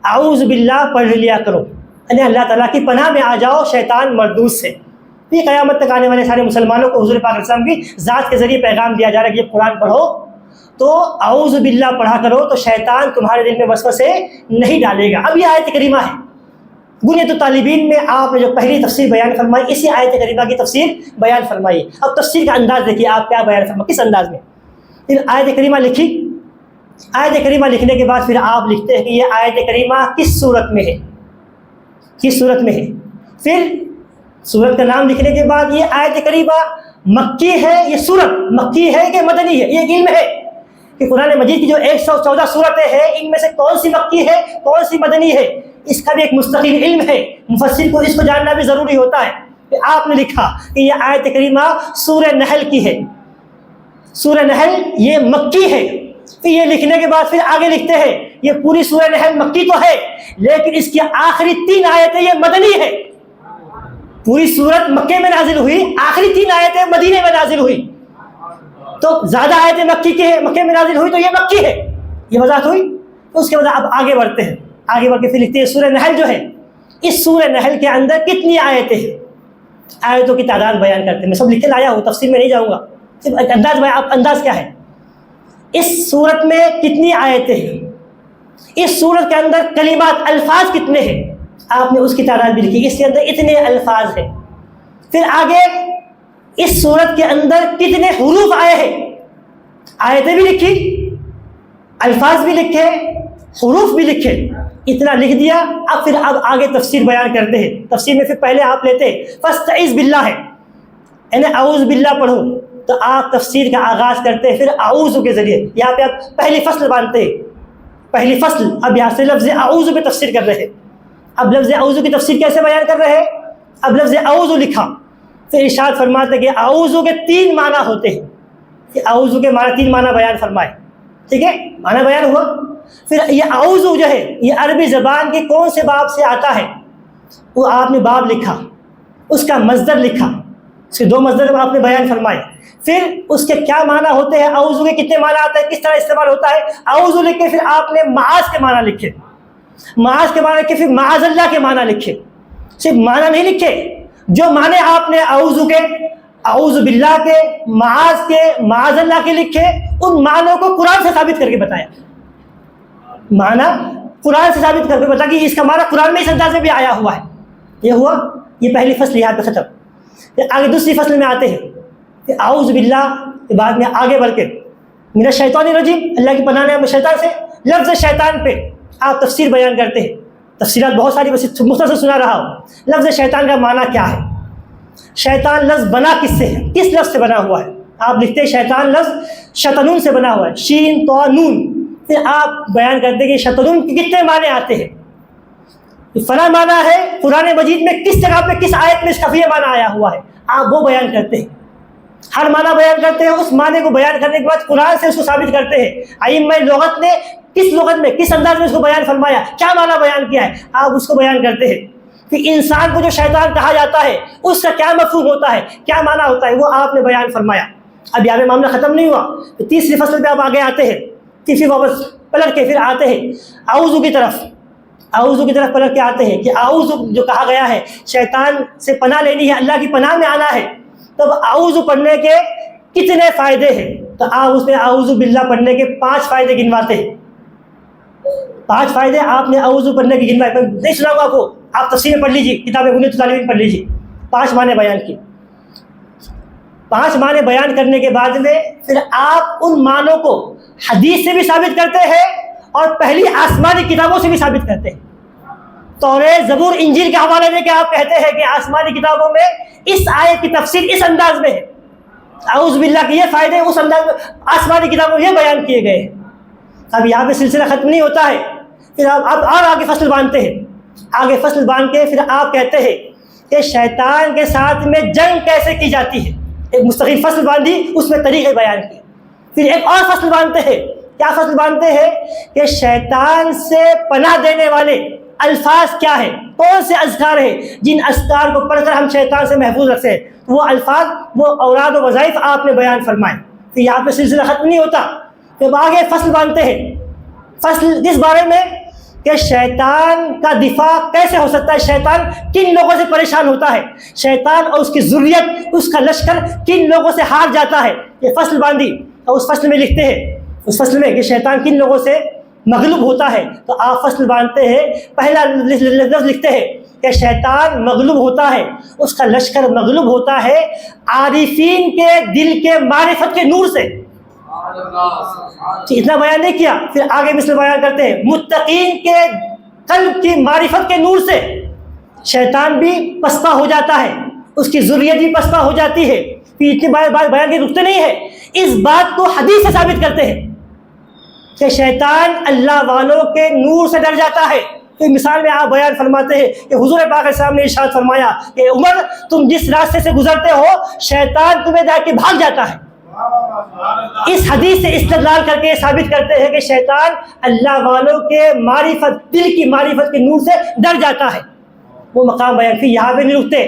اعوذ باللہ پڑھ لیا کرو، یعنی اللہ تعالیٰ کی پناہ میں آ جاؤ شیطان مردود سے۔ یہ قیامت تک آنے والے سارے مسلمانوں کو حضور پاک علیہ السلام کی ذات کے ذریعے پیغام دیا جا رہا ہے کہ جب قرآن پڑھو تو اعوذ باللہ پڑھا کرو تو شیطان تمہارے دل میں وسوسے نہیں ڈالے گا۔ اب یہ آیت کریمہ ہے، بنیت الطالبین میں آپ نے جو پہلی تفسیر بیان فرمائی اسی آیت کریمہ کی تفسیر بیان فرمائی۔ اب تفسیر کا انداز دیکھیے آپ کیا بیان فرمائی، کس انداز میں۔ پھر آیت کریمہ لکھی، آیت کریمہ لکھنے کے بعد پھر آپ لکھتے ہیں کہ یہ آیت کریمہ کس صورت میں ہے، کس صورت میں ہے۔ پھر سورت کا نام لکھنے کے بعد یہ آیت کریمہ مکی ہے، یہ سورت مکی ہے کہ مدنی ہے، یہ ایک علم ہے کہ قرآن مجید کی جو 114 صورتیں ہیں ان میں سے کون سی مکی ہے کون سی مدنی ہے، اس کا بھی ایک مستقل علم ہے، مفسر کو اس کو جاننا بھی ضروری ہوتا ہے۔ کہ آپ نے لکھا کہ یہ آیت کریمہ سورہ نحل کی ہے، سورہ نحل یہ مکی ہے۔ پھر یہ لکھنے کے بعد پھر آگے لکھتے ہیں یہ پوری سورہ نحل مکی تو ہے لیکن اس کی آخری 3 آیتیں یہ مدنی ہے۔ پوری سورت مکے میں نازل ہوئی، آخری 3 آیتیں مدینے میں نازل ہوئی، تو زیادہ آیتیں مکے میں نازل ہوئی تو یہ مکی ہے، یہ وضاحت ہوئی۔ تو اس کے بعد اب آگے بڑھتے ہیں، آگے بڑھ کے پھر لکھتے ہیں سورہ نحل جو ہے، اس سورہ نحل کے اندر کتنی آیتیں ہیں، آیتوں کی تعداد بیان کرتے ہیں۔ میں سب لکھ کے لایا ہوں، تفصیل میں نہیں جاؤں گا، صرف ایک انداز آپ انداز کیا ہے، اس سورت میں کتنی آیتیں ہیں، اس سورت کے اندر کلمات الفاظ کتنے ہیں، آپ نے اس کی تعداد بھی لکھی، اس کے اندر اتنے الفاظ ہیں۔ پھر آگے اس سورت کے اندر کتنے حروف آئے ہیں، آیتیں بھی لکھی، الفاظ بھی لکھے، حروف بھی لکھے، اتنا لکھ دیا۔ اب آگے تفسیر بیان کرتے ہیں۔ تفسیر میں پھر پہلے آپ لیتے فاستعذ باللہ ہے، یعنی اعوذ باللہ پڑھو، تو آپ تفسیر کا آغاز کرتے ہیں پھر اعوذ کے ذریعے۔ یہاں پہ آپ پہلی فصل باندھتے ہیں، پہلی فصل، اب یہاں سے لفظ اعوذ پہ تفسیر کر رہے ہیں۔ اب لفظ اعوذ کی تفسیر کیسے بیان کر رہے ہیں، اب لفظ اعوذ لکھا، پھر ارشاد فرماتے کہ اعوذ کے 3 معنی ہوتے ہیں، کہ اعوذ کے معنی 3 معنی بیان فرمائے، ٹھیک ہے، معنی بیان ہوا۔ پھر یہ اعوذ جو ہے یہ عربی زبان کے کون سے باب سے آتا ہے، وہ آپ نے باب لکھا، اس کا مصدر لکھا، اس کے 2 مصدر آپ نے بیان فرمائے، پھر اس کے کیا معنی ہوتے ہیں، اعوذ کے کتنے معنی آتے ہیں، کس طرح استعمال ہوتا ہے، اعوذ لکھ کے پھر آپ نے معاذ کے معنی لکھے، معاذ کے معنی لکھے، پھر معاذ اللہ کے معنی لکھے۔ صرف معنی نہیں لکھے، جو معنی آپ نے اعوذ کے، اعوذ باللہ کے، معاذ کے، معاذ اللہ کے لکھے، ان معنوں کو قرآن سے ثابت کر کے بتایا، معنی قرآن سے ثابت کر کے بتا کہ اس کا معنی قرآن میں اس انداز میں بھی آیا ہوا ہے۔ یہ ہوا، یہ پہلی فصل یہاں پہ ختم۔ پھر آگے دوسری فصل میں آتے ہیں، کہ اعوذ باللہ کے بعد میں آگے بڑھ کے من الشیطان الرجیم، اللہ کی پناہ ہے شیطان سے، لفظ شیطان پہ آپ تفسیر بیان کرتے ہیں، تفسیرات بہت ساری، بس مختصر سنا رہا ہوں۔ لفظ شیطان کا معنی کیا ہے، شیطان لفظ بنا کس سے ہے، کس لفظ سے بنا ہوا ہے، آپ لکھتے ہیں شیطان لفظ شطنون سے بنا ہوا ہے، شین تو نون، پھر آپ بیان کرتے ہیں کہ شطنون کے کتنے معنی آتے ہیں، فلاں معنی ہے قرآن مجید میں کس جگہ پہ کس آیت میں اس کا یہ معنی آیا ہوا ہے، آپ وہ بیان کرتے ہیں، ہر معنی بیان کرتے ہیں، اس معنی کو بیان کرنے کے بعد قرآن سے اس کو ثابت کرتے ہیں، ائمہ لغت نے کس لغت میں کس انداز میں اس کو بیان فرمایا، کیا معنی بیان کیا ہے، آپ اس کو بیان کرتے ہیں۔ کہ انسان کو جو شیطان کہا جاتا ہے اس کا کیا مفہوم ہوتا ہے، کیا معنی ہوتا ہے، وہ آپ نے بیان فرمایا۔ اب یہاں پہ معاملہ ختم نہیں ہوا، تیسری فصل پہ آپ آگے آتے ہیں، تیسری واپس پلٹ کے پھر آتے ہیں اعوذ کی طرف، اعوذ کی طرف پلٹ کے آتے ہیں کہ اعوذ جو کہا گیا ہے شیطان سے پناہ لینی ہے، اللہ کی پناہ میں آنا ہے، تب اعوذ پڑھنے کے کتنے فائدے ہیں، تو آپ اس میں اعوذ باللہ پڑھنے کے 5 فائدے گنواتے ہیں۔ 5 فائدے آپ نے اعوذ پڑھنے کی گنوائے، میں نہیں سناؤں گا آپ کو، آپ تفسیر میں پڑھ لیجیے، کتابیں بنیت الطالبین پڑھ لیجیے، 5 معنی بیان کی۔ 5 معنی بیان کرنے کے بعد میں پھر آپ ان معنوں کو حدیث سے بھی ثابت کرتے ہیں اور پہلی آسمانی کتابوں سے بھی ثابت کرتے ہیں۔ توریت، زبور، انجیل کے حوالے دے کے آپ کہتے ہیں کہ آسمانی کتابوں میں اس آیت کی تفسیر اس انداز میں ہے، اعوذ باللہ کے یہ فائدے اس انداز میں آسمانی کتابوں میں یہ بیان کیے گئے ہیں۔ اب یہاں پہ سلسلہ ختم نہیں ہوتا ہے، پھر آپ اور آگے فصل باندھتے ہیں، آگے فصل باندھ کے پھر آپ کہتے ہیں کہ شیطان کے ساتھ میں جنگ کیسے کی جاتی ہے، ایک مستقل فصل باندھی، اس میں طریقے بیان کیے۔ پھر ایک اور فصل باندھتے ہیں، کیا فصل باندھتے ہیں کہ شیطان سے پناہ دینے والے الفاظ کیا ہے، کون سے اذکار ہیں جن اذکار کو پڑھ کر ہم شیطان سے محفوظ رکھتے ہیں. وہ الفاظ، وہ اوراد و وظائف آپ نے بیان فرمائے. تو یہاں پہ سلسلہ ختم نہیں ہوتا. پھر آگے فصل باندھتے ہیں. فصل کس بارے میں؟ کہ شیطان کا دفاع کیسے ہو سکتا ہے، شیطان کن لوگوں سے پریشان ہوتا ہے، شیطان اور اس کی ذریت، اس کا لشکر کن لوگوں سے ہار جاتا ہے. یہ فصل باندھی. اور اس فصل میں لکھتے ہیں، اس فصل میں کہ شیطان کن لوگوں سے مغلوب ہوتا ہے. تو آپ فصل باندھتے ہیں، پہلا لفظ لکھتے ہیں کہ شیطان مغلوب ہوتا ہے، اس کا لشکر مغلوب ہوتا ہے عارفین کے دل کے معرفت کے نور سے. اتنا بیان نہیں کیا، پھر آگے مثل بیان کرتے ہیں متقین کے قلب کی معرفت کے نور سے. شیطان بھی پسپا ہو جاتا ہے، اس کی ذریت بھی پسپا ہو جاتی ہے. پھر اتنی بار بیان کے رکتے نہیں ہے، اس بات کو حدیث سے ثابت کرتے ہیں کہ شیطان اللہ والوں کے نور سے ڈر جاتا ہے. تو مثال میں آپ بیان فرماتے ہیں کہ حضور پاک علیہ السلام نے ارشاد فرمایا کہ عمر، تم جس راستے سے گزرتے ہو شیطان تمہیں دیکھ کے بھاگ جاتا ہے. اس حدیث سے استدلال کر کے ثابت کرتے ہیں کہ شیطان اللہ والوں کے معرفت، دل کی معرفت کے نور سے ڈر جاتا ہے. وہ مقام بیان. پھر یہاں پہ نہیں رکتے،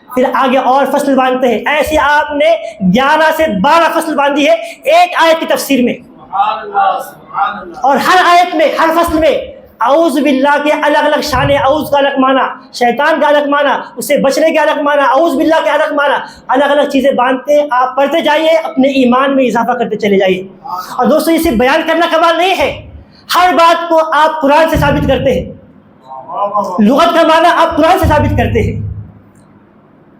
پھر آگے اور فصل باندھتے ہیں. ایسے آپ نے 11 سے 12 فصل باندھی ہے ایک آیت کی تفسیر میں. اور ہر آیت میں، ہر فصل میں اعوذ باللہ کے الگ الگ شان، اعوذ کا الگ معنی، شیطان کا الگ معنی، اس سے بچنے کے الگ معنی، اعوذ باللہ کے الگ معنی، الگ الگ چیزیں باندھتے آپ پڑھتے جائیے، اپنے ایمان میں اضافہ کرتے چلے جائیے. اور دوستو، اسے بیان کرنا کمال نہیں ہے، ہر بات کو آپ قرآن سے ثابت کرتے ہیں. لغت کا معنی آپ قرآن سے ثابت کرتے ہیں،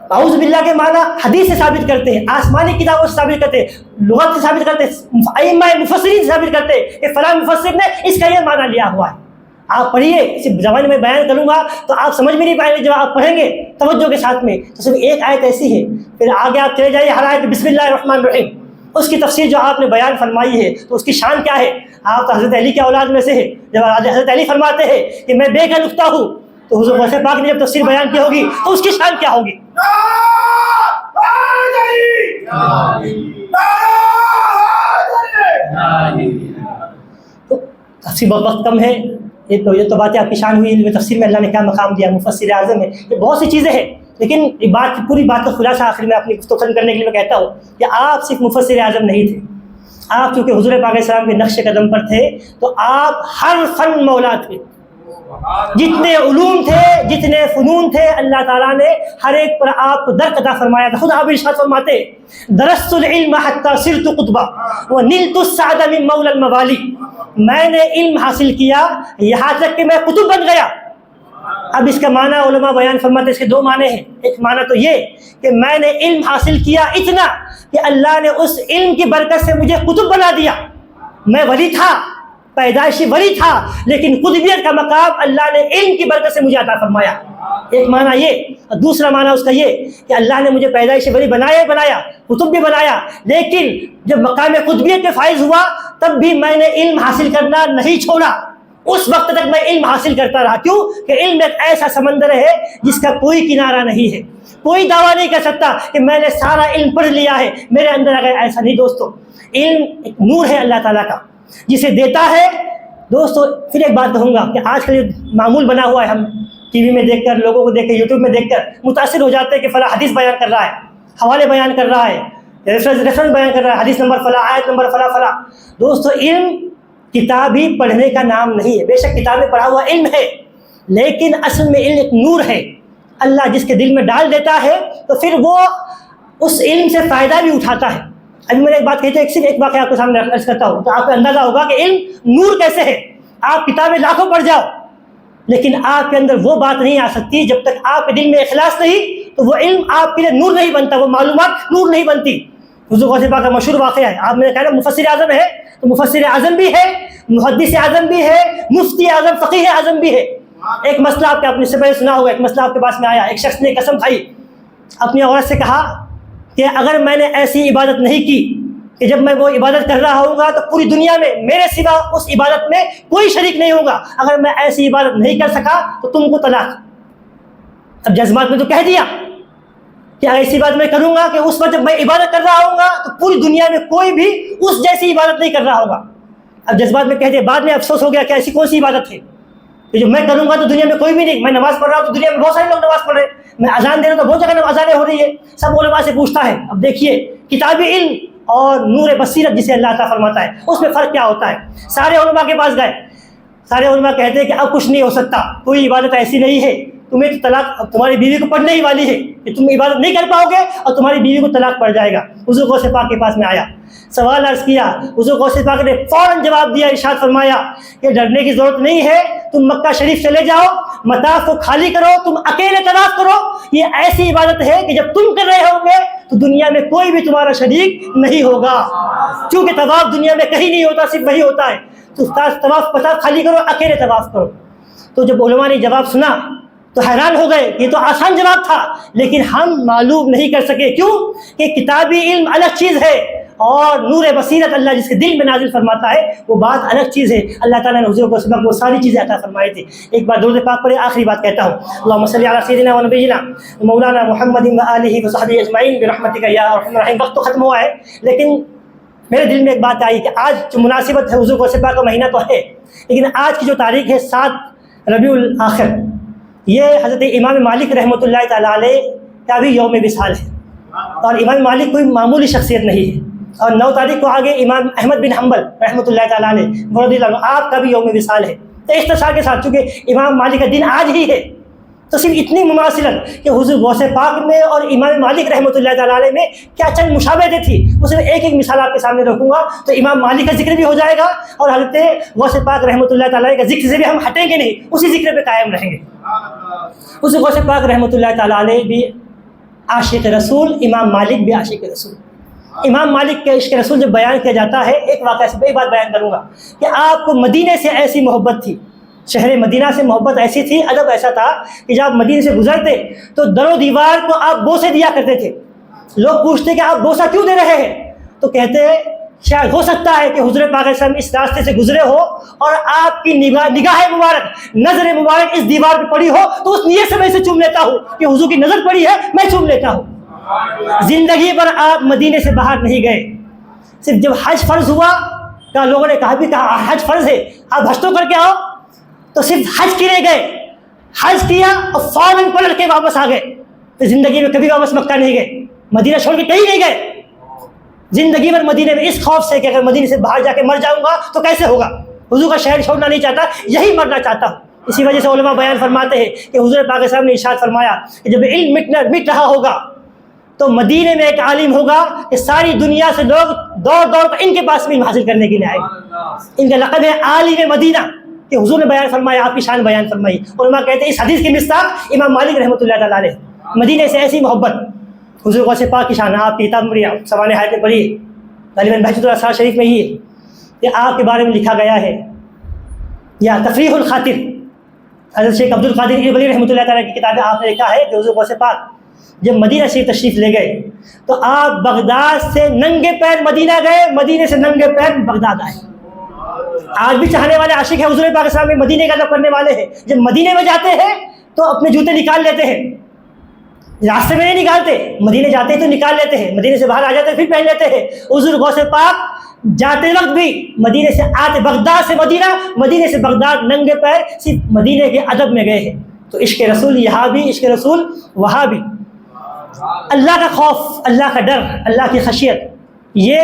اعوذ باللہ کے معنی حدیث سے ثابت کرتے ہیں، آسمانی کتابوں سے ثابت کرتے ہیں، لغت سے ثابت کرتے ہیں، ائمہ مفسرین سے ثابت کرتے ہیں کہ فلاں مفسر نے اس کا یہ معنی لیا ہوا ہے. آپ پڑھیے، اس زبان میں بیان کروں گا تو آپ سمجھ میں نہیں پائیں گے. جب آپ پڑھیں گے توجہ کے ساتھ میں تو صرف ایک آیت ایسی ہے. پھر آگے آپ چلے جائیے، ہر آیت بسم اللہ الرحمن الرحیم، اس کی تفسیر جو آپ نے بیان فرمائی ہے تو اس کی شان کیا ہے. آپ تو حضرت علی کے اولاد میں سے ہے. جب حضرت علی فرماتے ہیں کہ میں بے کا نکتا ہوں، تو حضور غوث پاک نے جب تفسیر بیان کی ہوگی تو اس کی شان کیا ہوگی. تفسیر بہت وقت کم ہے، یہ تو باتیں آپ کی شان ہوئی. تفسیر میں اللہ نے کیا مقام دیا، مفسر اعظم ہے، یہ بہت سی چیزیں ہیں. لیکن پوری بات کا خلاصہ آخر میں اپنی گفتگو ختم کرنے کے لیے میں کہتا ہوں کہ آپ صرف مفسر اعظم نہیں تھے. آپ چونکہ حضور پاک علیہ السلام کے نقش قدم پر تھے تو آپ ہر فن مولا تھے. جتنے علوم تھے، جتنے فنون تھے، اللہ تعالیٰ نے ہر ایک پر آپ کو درک عطا فرمایا تھا. خود آپ ارشاد فرماتے درست العلم حتی صرت قطبا ونلت السعد من مولا الموالی. میں نے علم حاصل کیا یہاں تک کہ میں قطب بن گیا. اب اس کا معنی علماء بیان فرماتے ہیں، اس کے دو معنی ہیں. ایک معنی تو یہ کہ میں نے علم حاصل کیا اتنا کہ اللہ نے اس علم کی برکت سے مجھے قطب بنا دیا. میں ولی تھا، پیدائشی ولی تھا، لیکن قطبیت کا مقام اللہ نے علم کی برکت سے مجھے عطا فرمایا. ایک معنی یہ. اور دوسرا معنی اس کا یہ کہ اللہ نے مجھے پیدائشی ولی بنایا، قطب بھی بنایا، لیکن جب مقام قطبیت میں فائز ہوا تب بھی میں نے علم حاصل کرنا نہیں چھوڑا. اس وقت تک میں علم حاصل کرتا رہا. کیوں؟ کہ علم ایک ایسا سمندر ہے جس کا کوئی کنارہ نہیں ہے. کوئی دعویٰ نہیں کر سکتا کہ میں نے سارا علم پڑھ لیا ہے میرے اندر. اگر ایسا نہیں دوستو، علم ایک نور ہے اللہ تعالیٰ کا جسے دیتا ہے. دوستو پھر ایک بات کہوں گا کہ آج کل معمول بنا ہوا ہے، ہم ٹی وی میں دیکھ کر، لوگوں کو دیکھ کر، یوٹیوب میں دیکھ کر متاثر ہو جاتے ہیں کہ فلاں حدیث بیان کر رہا ہے، حوالے بیان کر رہا ہے، ریفرنس بیان کر رہا ہے، حدیث نمبر فلاں، آیت نمبر فلاں فلاں. دوستو علم کتاب ہی پڑھنے کا نام نہیں ہے. بے شک کتابیں پڑھا ہوا علم ہے، لیکن اصل میں علم ایک نور ہے. اللہ جس کے دل میں ڈال دیتا ہے تو پھر وہ اس علم سے فائدہ بھی اٹھاتا ہے. ابھی میں نے ایک بات کہی تھی، صرف ایک واقعہ آپ کے سامنے عرض کرتا ہوں تو آپ کو اندازہ ہوگا کہ علم نور کیسے ہے. آپ کتابیں لاکھوں پڑھ جاؤ لیکن آپ کے اندر وہ بات نہیں آ سکتی جب تک آپ کے دل میں اخلاص نہیں، تو وہ علم آپ کے لیے نور نہیں بنتا، وہ معلومات نور نہیں بنتی. حضور غوث پاک کا مشہور واقعہ ہے. آپ نے کہا مفسر اعظم ہے تو مفسر اعظم بھی ہے، محدث اعظم بھی ہے، مفتی اعظم، فقیہ اعظم بھی ہے. ایک مسئلہ آپ نے سے پہلے سنا ہوگا، ایک مسئلہ آپ کے پاس میں آیا. ایک شخص نے قسم کھائی، اپنی عورت سے کہا کہ اگر میں نے ایسی عبادت نہیں کی کہ جب میں وہ عبادت کر رہا ہوں گا تو پوری دنیا میں میرے سوا اس عبادت میں کوئی شریک نہیں ہوگا، اگر میں ایسی عبادت نہیں کر سکا تو تم کو طلاق. اب جذبات میں تو کہہ دیا کہ ایسی بات میں کروں گا کہ اس وقت جب میں عبادت کر رہا ہوں گا تو پوری دنیا میں کوئی بھی اس جیسی عبادت نہیں کر رہا ہوگا. اب جذبات میں کہہ دیا، بعد میں افسوس ہو گیا کہ ایسی کون سی عبادت ہے. کہ جو میں کروں گا تو دنیا میں کوئی بھی نہیں. میں نماز پڑھ رہا ہوں تو دنیا میں بہت سارے لوگ نماز پڑھ رہے ہیں. میں اذان دے رہا ہوں تو بہت جگہ اذانیں ہو رہی ہے. سب علماء سے پوچھتا ہے. اب دیکھیے کتابی علم اور نور بصیرت جسے اللہ تعالیٰ فرماتا ہے اس میں فرق کیا ہوتا ہے. سارے علماء کے پاس گئے, سارے علماء کہتے ہیں کہ اب کچھ نہیں ہو سکتا, کوئی عبادت ایسی نہیں ہے, تمہیں تو طلاق تمہاری بیوی کو پڑھنے ہی والی ہے کہ تم عبادت نہیں کر پاؤ گے اور تمہاری بیوی کو طلاق پڑ جائے گا. حضور غوث پاک کے پاس میں آیا, سوال عرض کیا. حضور غوث پاک نے فوراً جواب دیا, ارشاد فرمایا کہ ڈرنے کی ضرورت نہیں ہے, تم مکہ شریف چلے جاؤ, مطاف کو خالی کرو, تم اکیلے طواف کرو. یہ ایسی عبادت ہے کہ جب تم کر رہے ہوں گے تو دنیا میں کوئی بھی تمہارا شریک نہیں ہوگا, کیونکہ طواف دنیا میں کہیں نہیں ہوتا, صرف وہی ہوتا ہے. تو طواف خالی کرو, اکیلے طواف کرو. تو جب علماء نے جواب سنا تو حیران ہو گئے. یہ تو آسان جواب تھا, لیکن ہم معلوم نہیں کر سکے. کیوں کہ کتابی علم الگ چیز ہے اور نور بصیرت اللہ جس کے دل میں نازل فرماتا ہے وہ بات الگ چیز ہے. اللہ تعالیٰ نے حضور کو سبق وہ ساری چیزیں عطا فرمائی تھی. ایک بار درود پاک پڑھے, آخری بات کہتا ہوں. اللہم صلی علی سیدنا و نبینا مولانا محمد و آلہ و صحبہ اجمعین برحمتک یا ارحم الراحمین. وقت تو ختم ہوا ہے, لیکن میرے دل میں ایک بات آئی کہ آج جو مناسبت ہے, حضور غوث پاک کا مہینہ تو ہے, لیکن آج کی جو تاریخ ہے 7 ربیع الاخر, یہ حضرت امام مالک رحمۃ اللہ تعالیٰ علیہ کا بھی یوم وصال ہے. اور امام مالک کوئی معمولی شخصیت نہیں ہے. اور 9 تاریخ کو آگے امام احمد بن حنبل رحمۃ اللہ تعالیٰ علیہ رضی اللہ عنہ آپ کا بھی یوم وصال ہے. تو اختصار کے ساتھ چونکہ امام مالک کا دن آج ہی ہے, تو صرف اتنی مماثلت کہ حضور غوث پاک میں اور امام مالک رحمۃ اللہ تعالیٰ علیہ میں کیا چند مشابہتیں تھیں, وہ صرف ایک مثال آپ کے سامنے رکھوں گا. تو امام مالک کا ذکر بھی ہو جائے گا اور حضرت غوث پاک رحمۃ اللہ تعالیٰ کا ذکر سے بھی ہم ہٹیں گے نہیں, اسی ذکر پہ قائم رہیں گے. حضور غوث پاک رحمۃ اللہ تعالیٰ علیہ بھی عاشق رسول, امام مالک بھی عاشق رسول. امام مالک کے عشق رسول جب بیان کیا جاتا ہے, ایک واقعہ سے ایک بات بیان کروں گا کہ آپ کو مدینے سے ایسی محبت تھی, شہر مدینہ سے محبت ایسی تھی, ادب ایسا تھا کہ جب آپ مدینے سے گزرتے تو در و دیوار کو آپ بوسے دیا کرتے تھے. لوگ پوچھتے کہ آپ بوسہ کیوں دے رہے ہیں, تو کہتے شاید ہو سکتا ہے کہ حضور پاک علیہ السلام اس راستے سے گزرے ہو اور آپ کی نگاہ مبارک, نظر مبارک اس دیوار پہ پڑی ہو, تو اس نیت سے میں اسے چوم لیتا ہوں کہ حضور کی نظر پڑی ہے, میں چوم لیتا ہوں. زندگی پر آپ مدینے سے باہر نہیں گئے. صرف جب حج فرض ہوا تو لوگوں نے کہا بھی کہا حج فرض ہے, آپ حج تو کر کے آؤ, تو صرف حج کے لیے گئے, حج کیا اور فوراً پلٹ کے واپس آ گئے. تو زندگی میں کبھی واپس مکہ نہیں گئے, مدینہ چھوڑ کے کہیں نہیں گئے. زندگی بھر مدینے میں اس خوف سے کہ اگر مدینے سے باہر جا کے مر جاؤں گا تو کیسے ہوگا, حضور کا شہر چھوڑنا نہیں چاہتا, یہی مرنا چاہتا ہوں. اسی وجہ سے علماء بیان فرماتے ہیں کہ حضور پاک صاحب نے ارشاد فرمایا کہ جب علم مٹ رہا ہوگا تو مدینے میں ایک عالم ہوگا کہ ساری دنیا سے لوگ دوڑ کر ان کے پاس علم حاصل کرنے کے لیے آئے. ان کا لقب ہے عالم مدینہ, کہ حضور نے بیان فرمایا, آپ کی شان بیان فرمائی. علماء کہتے ہیں اس حدیث کی مصداق امام مالک رحمۃ اللہ تعالیٰ علیہ, مدینے سے ایسی محبت. حضور غوث پاک کی شان آپ کی کتاب میں سوانح حیات میں پڑھی, غالباً بہجت الاسرار شریف میں ہی ہے کہ آپ کے بارے میں لکھا گیا ہے. یا تفریح الخاطر, حضرت شیخ عبد القادر ایلبلی رحمۃ اللہ تعالیٰ کی کتاب میں آپ نے لکھا ہے کہ حضور غوث پاک جب مدینہ شریف تشریف لے گئے تو آپ بغداد سے ننگے پیر مدینہ گئے, مدینے سے ننگے پیر بغداد آئے. آج بھی چاہنے والے عاشق ہیں حضور پاک صاحب میں, مدینے کا طلب کرنے والے ہیں. جب مدینے میں جاتے ہیں تو اپنے جوتے نکال لیتے ہیں, راستے میں نہیں نکالتے, مدینے جاتے ہیں تو نکال لیتے ہیں, مدینے سے باہر آ جاتے ہیں پھر پہن لیتے ہیں. حضور غوث پاک جاتے وقت بھی مدینے سے آتے, بغداد سے مدینہ, مدینے سے بغداد ننگے پیر صرف مدینے کے ادب میں گئے ہیں. تو عشق رسول یہاں بھی, عشق رسول وہاں بھی. اللہ کا خوف, اللہ کا ڈر, اللہ کی خشیت, یہ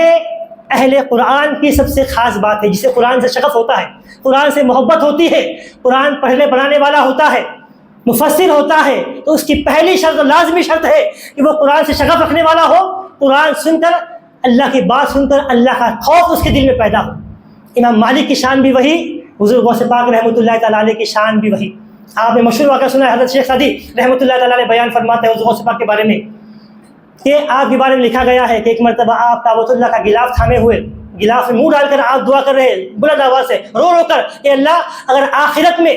اہل قرآن کی سب سے خاص بات ہے. جسے قرآن سے شغف ہوتا ہے, قرآن سے محبت ہوتی ہے, قرآن پڑھنے پڑھانے والا ہوتا ہے, مفسر ہوتا ہے, تو اس کی پہلی شرط, لازمی شرط ہے کہ وہ قرآن سے شغف رکھنے والا ہو, قرآن سن کر, اللہ کی بات سن کر اللہ کا خوف اس کے دل میں پیدا ہو. امام مالک کی شان بھی وہی, حضور غوث پاک رحمۃ اللہ تعالیٰ علیہ کی شان بھی وہی. آپ نے مشہور واقعہ سنا ہے, حضرت شیخ سعدی رحمۃ اللہ تعالیٰ علیہ بیان فرماتے ہیں حضور غوث پاک کے بارے میں کہ آپ کے بارے میں لکھا گیا ہے کہ ایک مرتبہ آپ تابوت اللہ کا غلاف تھامے ہوئے, غلاف میں منہ ڈال کر آپ دعا کر رہے بلند آواز سے, رو کر کہ اللہ اگر آخرت میں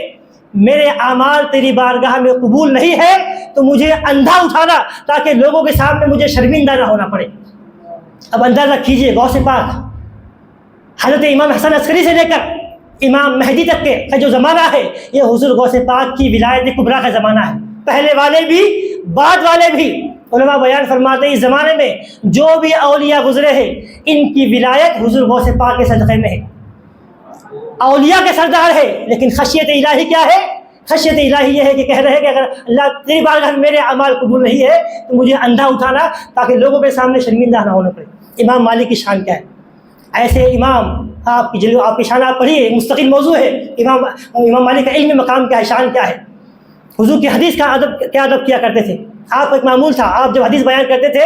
میرے اعمال تیری بارگاہ میں قبول نہیں ہے تو مجھے اندھا اٹھانا تاکہ لوگوں کے سامنے مجھے شرمندہ نہ ہونا پڑے. اب اندازہ کیجئے غوث پاک حضرت امام حسن عسکری سے لے کر امام مہدی تک کا جو زمانہ ہے, یہ حضور غوث پاک کی ولایت کبریٰ کا زمانہ ہے. پہلے والے بھی بعد والے بھی, علماء بیان فرماتے ہیں اس زمانے میں جو بھی اولیاء گزرے ہیں ان کی ولایت حضور غوث پاک کے صدقے میں ہے. اولیاء کے سردار ہے، لیکن خشیت الہی کیا ہے؟ خشیت الہی یہ ہے کہ کہہ رہے ہیں کہ اگر اللہ تیری بارگاہ میں میرے اعمال قبول نہیں ہے تو مجھے اندھا اٹھانا تاکہ لوگوں کے سامنے شرمندہ نہ ہونا پڑے۔ امام مالک کی شان کیا ہے؟ ایسے امام آپ کی شان آپ پڑھیے، مستقل موضوع ہے امام مالک کا علم مقام کیا ہے، شان کیا ہے، حضور کی حدیث کا کیا ادب کیا کرتے تھے۔ آپ ایک معمول تھا، آپ جب حدیث بیان کرتے تھے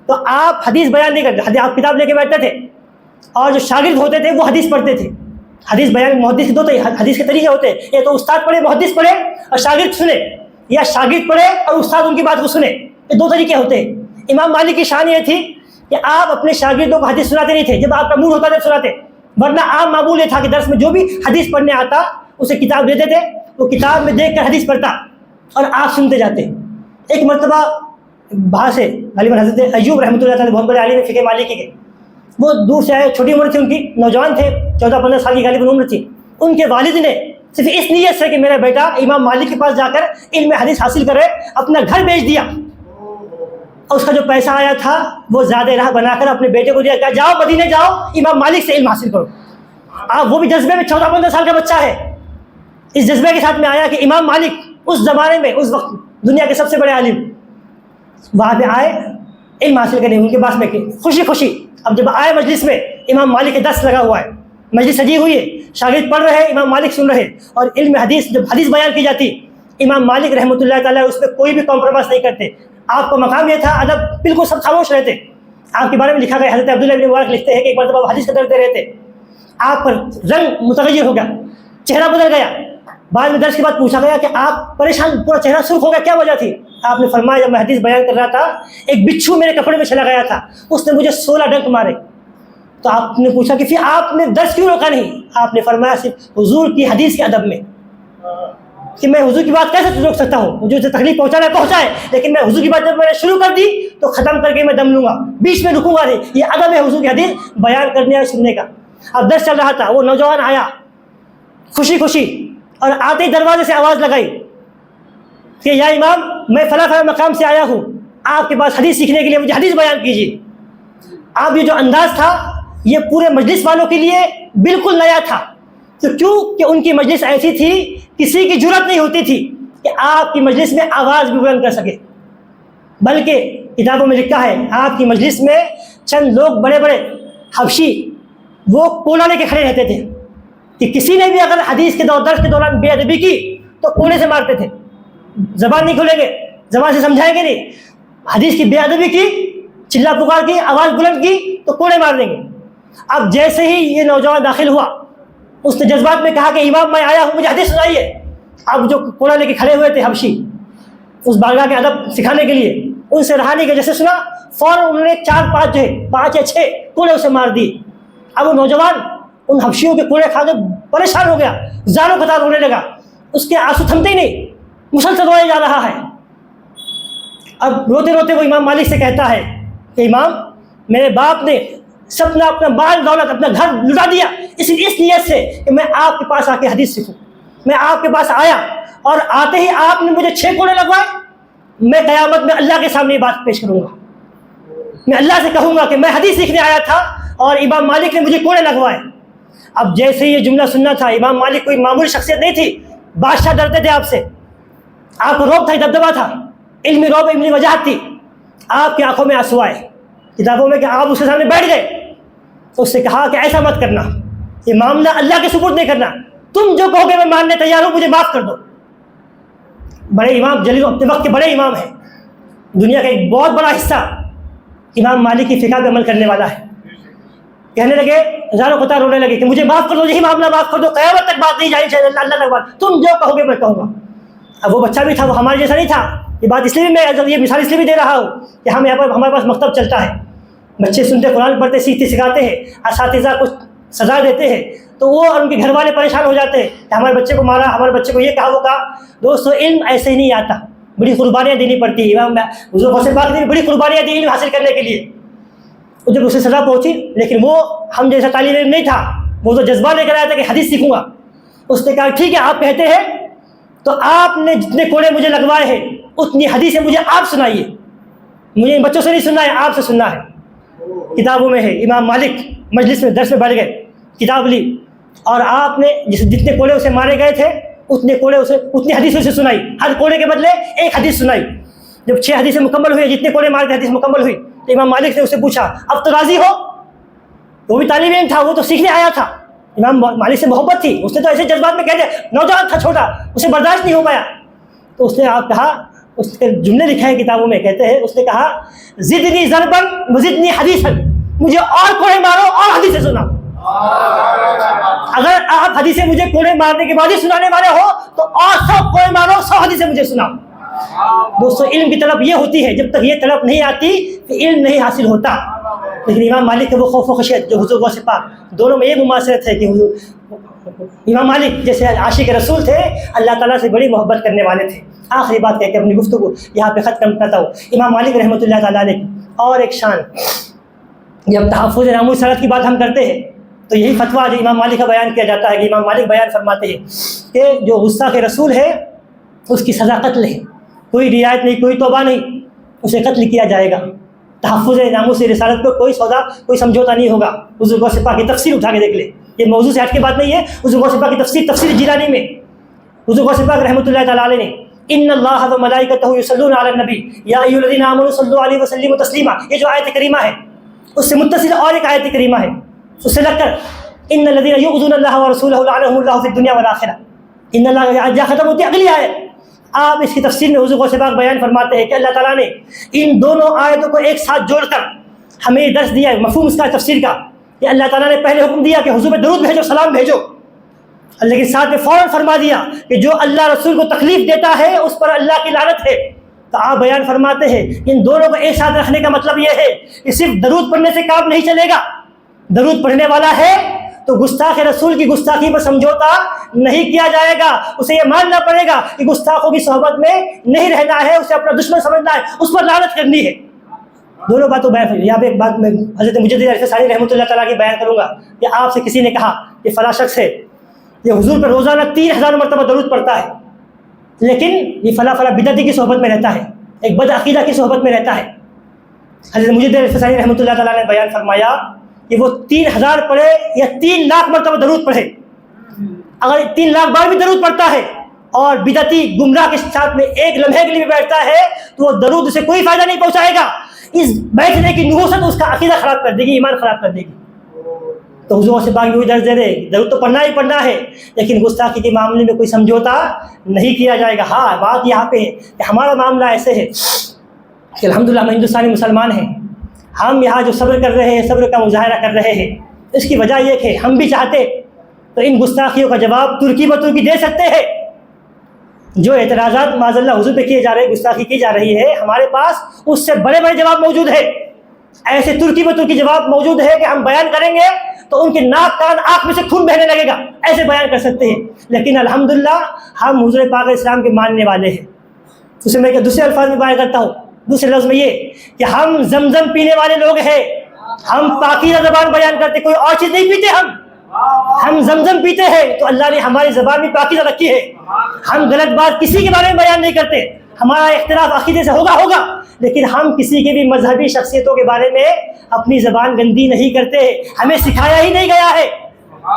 تو آپ حدیث بیان نہیں کرتے، آپ کتاب لے کے بیٹھتے تھے، اور جو شاگرد ہوتے تھے وہ حدیث پڑھتے تھے۔ حدیث بیان محدث کے دو حدیث کے طریقے ہوتے ہیں، ایک تو استاد پڑھے محدث پڑھے اور شاگرد سنے، یا شاگرد پڑھے اور استاد ان کی بات کو سنے، یہ دو طریقے ہوتے ہیں۔ امام مالک کی شان یہ تھی کہ آپ اپنے شاگردوں کو حدیث سناتے نہیں تھے، جب آپ کا موڈ ہوتا تھا سناتے، ورنہ عام معمول یہ تھا کہ درس میں جو بھی حدیث پڑھنے آتا اسے کتاب دیتے تھے، وہ کتاب میں دیکھ کر حدیث پڑھتا اور آپ سنتے جاتے۔ ایک مرتبہ باہر سے غالباً حضرت ایوب رحمۃ اللہ تعالیٰ بہت بڑے عالم فقہ مالکی کے، وہ دور سے آئے، چھوٹی عمر تھی ان کی، نوجوان تھے، 14-15 سال کی غالباً عمر تھی۔ ان کے والد نے صرف اس نیت سے کہ میرا بیٹا امام مالک کے پاس جا کر علم حدیث حاصل کرے، اپنا گھر بیچ دیا، اور اس کا جو پیسہ آیا تھا وہ زیادہ راہ بنا کر اپنے بیٹے کو دیا، کہا جاؤ مدینے جاؤ امام مالک سے علم حاصل کرو۔ وہ بھی جذبے میں 14-15 سال کا بچہ ہے، اس جذبے کے ساتھ میں آیا کہ امام مالک اس زمانے میں اس وقت دنیا کے سب سے بڑے عالم وہاں پہ آئے علم حاصل کرنے ان کے پاس میں، خوشی خوشی۔ اب جب آئے مجلس میں، امام مالک کے درس لگا ہوا ہے، مجلس سجی ہوئی ہے، شاگرد پڑھ رہے ہیں، امام مالک سن رہے، اور علم حدیث جب حدیث بیان کی جاتی امام مالک رحمۃ اللہ تعالیٰ اس پہ کوئی بھی کمپرومائز نہیں کرتے۔ آپ کا مقام یہ تھا، ادب، بالکل سب خاموش رہتے۔ آپ کے بارے میں لکھا گیا، حضرت عبداللہ بن مبارک لکھتے ہیں کہ ایک مرتبہ حدیث کا درس دے رہے تھے، آپ پر رنگ متغیر ہو گیا، چہرہ بدل گیا۔ بعد میں درس کے بعد پوچھا گیا کہ آپ پریشان، پورا چہرہ سرخ ہو گیا، کیا وجہ تھی؟ آپ نے فرمایا جب میں حدیث بیان کر رہا تھا ایک بچھو میرے کپڑے میں چلا گیا تھا، اس نے مجھے 16 ڈنک مارے۔ تو آپ نے پوچھا کہ پھر آپ نے درس کیوں روکا نہیں؟ آپ نے فرمایا صرف حضور کی حدیث کے ادب میں، کہ میں حضور کی بات کیسے روک سکتا ہوں، مجھے تکلیف پہنچانا ہے پہنچائے، لیکن میں حضور کی بات جب میں نے شروع کر دی تو ختم کر کے میں دم لوں گا، بیچ میں رکوں گا نہیں۔ یہ ادب ہے حضور کی حدیث بیان کرنے اور سننے کا۔ اب درس چل رہا تھا، وہ نوجوان آیا خوشی خوشی، اور آتے ہی دروازے سے آواز لگائی کہ یا امام میں فلاں فلاں مقام سے آیا ہوں، آپ کے پاس حدیث سیکھنے کے لیے، مجھے حدیث بیان کیجیے۔ آپ یہ جو انداز تھا یہ پورے مجلس والوں کے لیے بالکل نیا تھا، تو کیوں کہ ان کی مجلس ایسی تھی کسی کی جرأت نہیں ہوتی تھی کہ آپ کی مجلس میں آواز بھی بلند کر سکے، بلکہ کتابوں میں لکھا ہے آپ کی مجلس میں چند لوگ بڑے بڑے حبشی وہ کولا لے کے کھڑے رہتے تھے کہ کسی نے بھی اگر حدیث کے درس کے دوران بے ادبی کی تو کوڑے سے مارتے تھے، زبان نہیں کھولیں گے، زبان سے سمجھائیں گے نہیں، حدیث کی بے ادبی کی، چلا پکار کی، آواز بلند کی تو کوڑے مار دیں گے۔ اب جیسے ہی یہ نوجوان داخل ہوا اس نے جذبات میں کہا کہ امام میں آیا ہوں، مجھے حدیث سنائیے۔ اب جو کوڑا لے کے کھڑے ہوئے تھے حبشی اس بارگاہ کے ادب سکھانے کے لیے، ان سے رہا نہیں کہ جیسے سنا فوراً انہوں نے 4-5 یا 6 کوڑے اسے مار دیے۔ اب وہ نوجوان ان حبشیوں کے کوڑے کھا کے پریشان ہو گیا، زاروں قطار رونے لگا، اس کے آنسو تھمتے ہی نہیں، مسلسل رویا جا رہا ہے۔ اب روتے روتے وہ امام مالک سے کہتا ہے کہ امام میرے باپ نے سب اپنا مال دولت اپنا گھر لٹا دیا اس نیت سے کہ میں آپ کے پاس آ کے حدیث سیکھوں۔ میں آپ کے پاس آیا اور آتے ہی آپ نے مجھے 6 کوڑے لگوائے۔ میں قیامت میں اللہ کے سامنے یہ بات پیش کروں گا، میں اللہ سے کہوں گا کہ میں حدیث سیکھنے آیا تھا اور امام مالک نے مجھے کوڑے لگوائے۔ اب جیسے یہ جملہ سننا تھا، امام مالک کوئی معمولی شخصیت نہیں تھی، بادشاہ ڈرتے تھے آپ سے، آپ کو رعب تھا، دبدبہ تھا، علمی رعب، علمی وجاہت تھی۔ آپ کی آنکھوں میں آنسو آئے کتابوں میں کہ آپ اس کے سامنے بیٹھ گئے، تو اس سے کہا کہ ایسا مت کرنا، یہ معاملہ اللہ کے سپرد نہیں کرنا، تم جو کہو گے میں ماننے تیار ہوں، مجھے معاف کر دو۔ بڑے امام جلیل اپنے وقت کے بڑے امام ہیں، دنیا کا ایک بہت بڑا حصہ امام مالک کی فقہ پہ عمل کرنے والا ہے۔ کہنے لگے، ہزاروں قطار رونے لگے کہ مجھے معاف کر دو، یہی معاملہ معاف کر دو، قیامت تک بات نہیں جانی چاہیے، اللہ تک بات، تم جو کہو گے میں کہوں گا۔ اب وہ بچہ بھی تھا، وہ ہمارے جیسا نہیں تھا۔ یہ بات اس لیے بھی میں یہ مثال اس لیے بھی دے رہا ہوں کہ ہم یہاں پر ہمارے پاس مکتب چلتا ہے، بچے سنتے قرآن پڑھتے سیکھتے سکھاتے ہیں، اساتذہ کچھ سزا دیتے ہیں تو وہ اور ان کے گھر والے پریشان ہو جاتے ہیں کہ ہمارے بچے کو مارا، ہمارے بچے کو یہ کہا وہ کہا۔ دوستو علم ایسے ہی نہیں آتا، بڑی قربانیاں دینی پڑتی ہیں۔ امام حضور غوث پاک نے بڑی قربانیاں دی علم حاصل کرنے کے لیے، جب اسے سزا پہنچی، لیکن وہ ہم جیسا طالب علم نہیں تھا، وہ تو جذبہ لے کر آیا تھا کہ حدیث سیکھوں گا۔ اس نے کہا ٹھیک ہے آپ کہتے ہیں تو آپ نے جتنے کوڑے مجھے لگوائے ہیں اتنی حدیثیں مجھے آپ سنائیے، مجھے ان بچوں سے نہیں سننا ہے، آپ سے سننا ہے۔ کتابوں میں ہے امام مالک مجلس میں درس میں بیٹھ گئے، کتاب لی اور آپ نے جتنے کوڑے اسے مارے گئے تھے اتنے کوڑے اسے اتنی حدیث سے سنائی، ہر کوڑے کے بدلے ایک حدیث سنائی۔ جب 6 حدیثیں مکمل ہوئی، جتنے کوڑے مارے تھے حدیث مکمل ہوئی، تو امام مالک نے اسے پوچھا اب تو راضی ہو؟ وہ بھی طالب علم تھا، وہ تو سیکھنے آیا تھا، امام مالک سے محبت تھی، اس نے تو ایسے جذبات میں کہہ دیا، نوجوان تھا چھوٹا، اسے برداشت نہیں ہو پایا، تو اس نے آپ کہا، اس کے جملے لکھے ہیں کتابوں میں، کہتے ہیں اس نے کہا زدنی ضربا وزدنی حدیثا، مجھے اور کوڑے مارو اور حدیثیں سنا۔ اگر آپ حدیثیں مجھے کوڑے مارنے کے بعد ہی سنانے والے ہو تو اور 100 کوڑے مارو، 100 حدیثیں مجھے سناؤ۔ دوستو علم کی طلب یہ ہوتی ہے، جب تک یہ طلب نہیں آتی تو علم نہیں حاصل ہوتا۔ لیکن امام مالک کے وہ خوف و خشیت جو حضور غوث پاک دونوں میں یہ مماثلت ہے کہ امام مالک جیسے عاشق رسول تھے، اللہ تعالیٰ سے بڑی محبت کرنے والے تھے۔ آخری بات کہہ کے اپنی گفتگو یہاں پہ ختم کرتا ہوں۔ امام مالک رحمۃ اللہ تعالیٰ علیہ اور ایک شان، جب تحفظ ناموس صنعت کی بات ہم کرتے ہیں تو یہی فتویٰ جو امام مالک کا بیان کیا جاتا ہے کہ امام مالک بیان فرماتے ہیں کہ جو غصہ کے رسول ہے اس کی سزا قتل ہے، کوئی رعایت نہیں، کوئی توبہ نہیں، اسے قتل کیا جائے گا۔ تحفظ ناموس رسالت پہ کوئی سودا، کوئی سمجھوتا نہیں ہوگا۔ حضور غوث پاک کی تفسیر اٹھا کے دیکھ لیں، یہ موضوع سے ہٹ کے بات نہیں ہے، حضور غوث پاک کی تفسیر جیلانی میں حضور غوث پاک رحمۃ اللہ تعالیٰ علیہ نے ان اللہ و ملائکتہ یصلون علی النبی یا ایھا الذین آمنوا صلوا علیہ وسلموا تسلیما، یہ جو آیت کریمہ ہے اس سے متصل اور ایک آیت کریمہ ہے، اس سے لگ کر ان الذین یؤذون اللہ ورسولہ لعنهم اللہ فی الدنیا والآخرہ، ان اللہ جا ختم ہوتی ہے اگلی آیت۔ آپ اس کی تفسیر میں حضور غوث پاک بیان فرماتے ہیں کہ اللہ تعالیٰ نے ان دونوں آیتوں کو ایک ساتھ جوڑ کر ہمیں یہ درس دیا ہے، مفہوم اس کا تفسیر کا، کہ اللہ تعالیٰ نے پہلے حکم دیا کہ حضور پہ درود بھیجو، سلام بھیجو، لیکن ساتھ میں فوراً فرما دیا کہ جو اللہ رسول کو تکلیف دیتا ہے اس پر اللہ کی لعنت ہے۔ تو آپ بیان فرماتے ہیں ان دونوں کو ایک ساتھ رکھنے کا مطلب یہ ہے کہ صرف درود پڑھنے سے کام نہیں چلے گا، درود پڑھنے والا ہے تو گستاخ رسول کی گستاخی پر سمجھوتا نہیں کیا جائے گا، اسے یہ ماننا پڑے گا کہ گستاخوں کی صحبت میں نہیں رہنا ہے، اسے اپنا دشمن سمجھنا ہے، اس پر لعنت کرنی ہے۔ دونوں باتوں بیان، یہاں پہ ایک بات میں حضرت مجدد الفسانی رحمۃ اللہ تعالیٰ کی بیان کروں گا کہ آپ سے کسی نے کہا کہ فلاں شخص ہے یہ حضور پر روزانہ 3000 مرتبہ درود پڑھتا ہے، لیکن یہ فلاں بدعتی کی صحبت میں رہتا ہے، ایک بد عقیدہ کی صحبت میں رہتا ہے۔ حضرت مجدد الفسانی رحمۃ اللہ تعالیٰ نے بیان فرمایا کہ وہ 3000 پڑھے یا 3 لاکھ مرتبہ درود پڑھے، اگر 3 لاکھ بار بھی درود پڑھتا ہے اور بدعتی گمراہ کے ساتھ میں ایک لمحے کے لیے بیٹھتا ہے تو وہ درود اسے کوئی فائدہ نہیں پہنچائے گا، اس بیٹھنے کی نحوست اس کا عقیدہ خراب کر دے گی، ایمان خراب کر دے گی۔ تو حضور سے باقی وہی درج دے رہے، درود تو پڑھنا ہی پڑھنا ہے، لیکن گستاخی کے معاملے میں کوئی سمجھوتا نہیں کیا جائے گا۔ ہاں بات یہاں پہ ہے کہ ہمارا معاملہ ایسے ہے کہ الحمدللہ ہم ہندوستانی مسلمان ہیں، ہم یہاں جو صبر کر رہے ہیں، صبر کا مظاہرہ کر رہے ہیں، اس کی وجہ یہ کہ ہم بھی چاہتے تو ان گستاخیوں کا جواب ترکی بترکی دے سکتے ہیں۔ جو اعتراضات معاذ اللہ حضور پہ کیے جا رہے ہیں، گستاخی کی جا رہی ہے، ہمارے پاس اس سے بڑے بڑے جواب موجود ہے، ایسے ترکی بترکی جواب موجود ہے کہ ہم بیان کریں گے تو ان کے ناک کان آنکھ میں سے خون بہنے لگے گا، ایسے بیان کر سکتے ہیں۔ لیکن الحمدللہ ہم حضور پاک اسلام کے ماننے والے ہیں۔ اسے میں دوسرے الفاظ میں بیان کرتا ہوں، دوسرے لفظ میں یہ کہ ہم زمزم پینے والے لوگ ہیں، ہم پاکیزہ زبان بیان کرتے، کوئی اور چیز نہیں پیتے، ہم زمزم پیتے ہیں تو اللہ نے ہماری زبان بھی پاکیزہ رکھی ہے، ہم غلط بات کسی کے بارے میں بیان نہیں کرتے، ہمارا اختلاف عقیدے سے ہوگا، لیکن ہم کسی کے بھی مذہبی شخصیتوں کے بارے میں اپنی زبان گندی نہیں کرتے، ہمیں سکھایا ہی نہیں گیا ہے،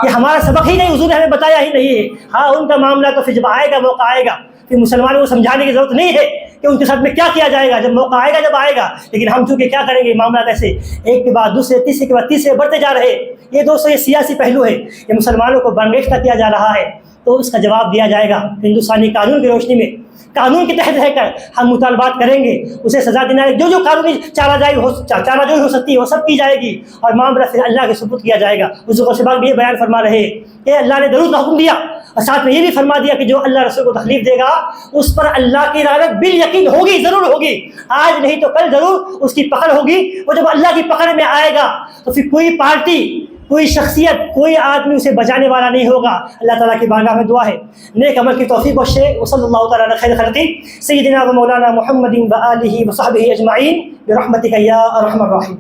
یہ ہمارا سبق ہی نہیں، حضور نے ہمیں بتایا ہی نہیں ہے۔ ہاں ان کا معاملہ تو پھر جب آئے گا، موقع آئے گا، پھر مسلمانوں کو سمجھانے کی ضرورت نہیں ہے کہ ان کے ساتھ میں کیا کیا جائے گا، جب موقع آئے گا جب آئے گا۔ لیکن ہم چونکہ کیا کریں گے، معاملات ایسے ایک کے بعد دوسرے، تیسرے کے بعد تیسرے بڑھتے جا رہے۔ یہ دوستو یہ سیاسی پہلو ہے، یہ مسلمانوں کو بانگیختہ کیا جا رہا ہے، تو اس کا جواب دیا جائے گا ہندوستانی قانون کی روشنی میں، قانون کے تحت رہ کر ہم مطالبات کریں گے، اسے سزا دینا ہے، جو قانونی چارہ جائی ہو سکتی ہے وہ سب کی جائے گی، اور معاملہ پھر اللہ کے سپرد کیا جائے گا۔ حضور غوث پاک بھی یہ بیان فرما رہے کہ اللہ نے درود کا حکم دیا، اور ساتھ میں یہ بھی فرما دیا کہ جو اللہ رسول کو تکلیف دے گا اس پر اللہ کی لعنت بالیقین ہوگی، ضرور ہوگی، آج نہیں تو کل ضرور اس کی پکڑ ہوگی۔ وہ جب اللہ کی پکڑ میں آئے گا تو پھر کوئی پارٹی، کوئی شخصیت، کوئی آدمی اسے بچانے والا نہیں ہوگا۔ اللہ تعالیٰ کی بارگاہ میں دعا ہے نیک عمل کی توفیق بخشے۔ وصلی اللہ تعالیٰ علی خیر خلقہ سیدنا و مولانا محمد و آلہ و صحبہ اجمعین برحمتک یا ارحم الراحمین۔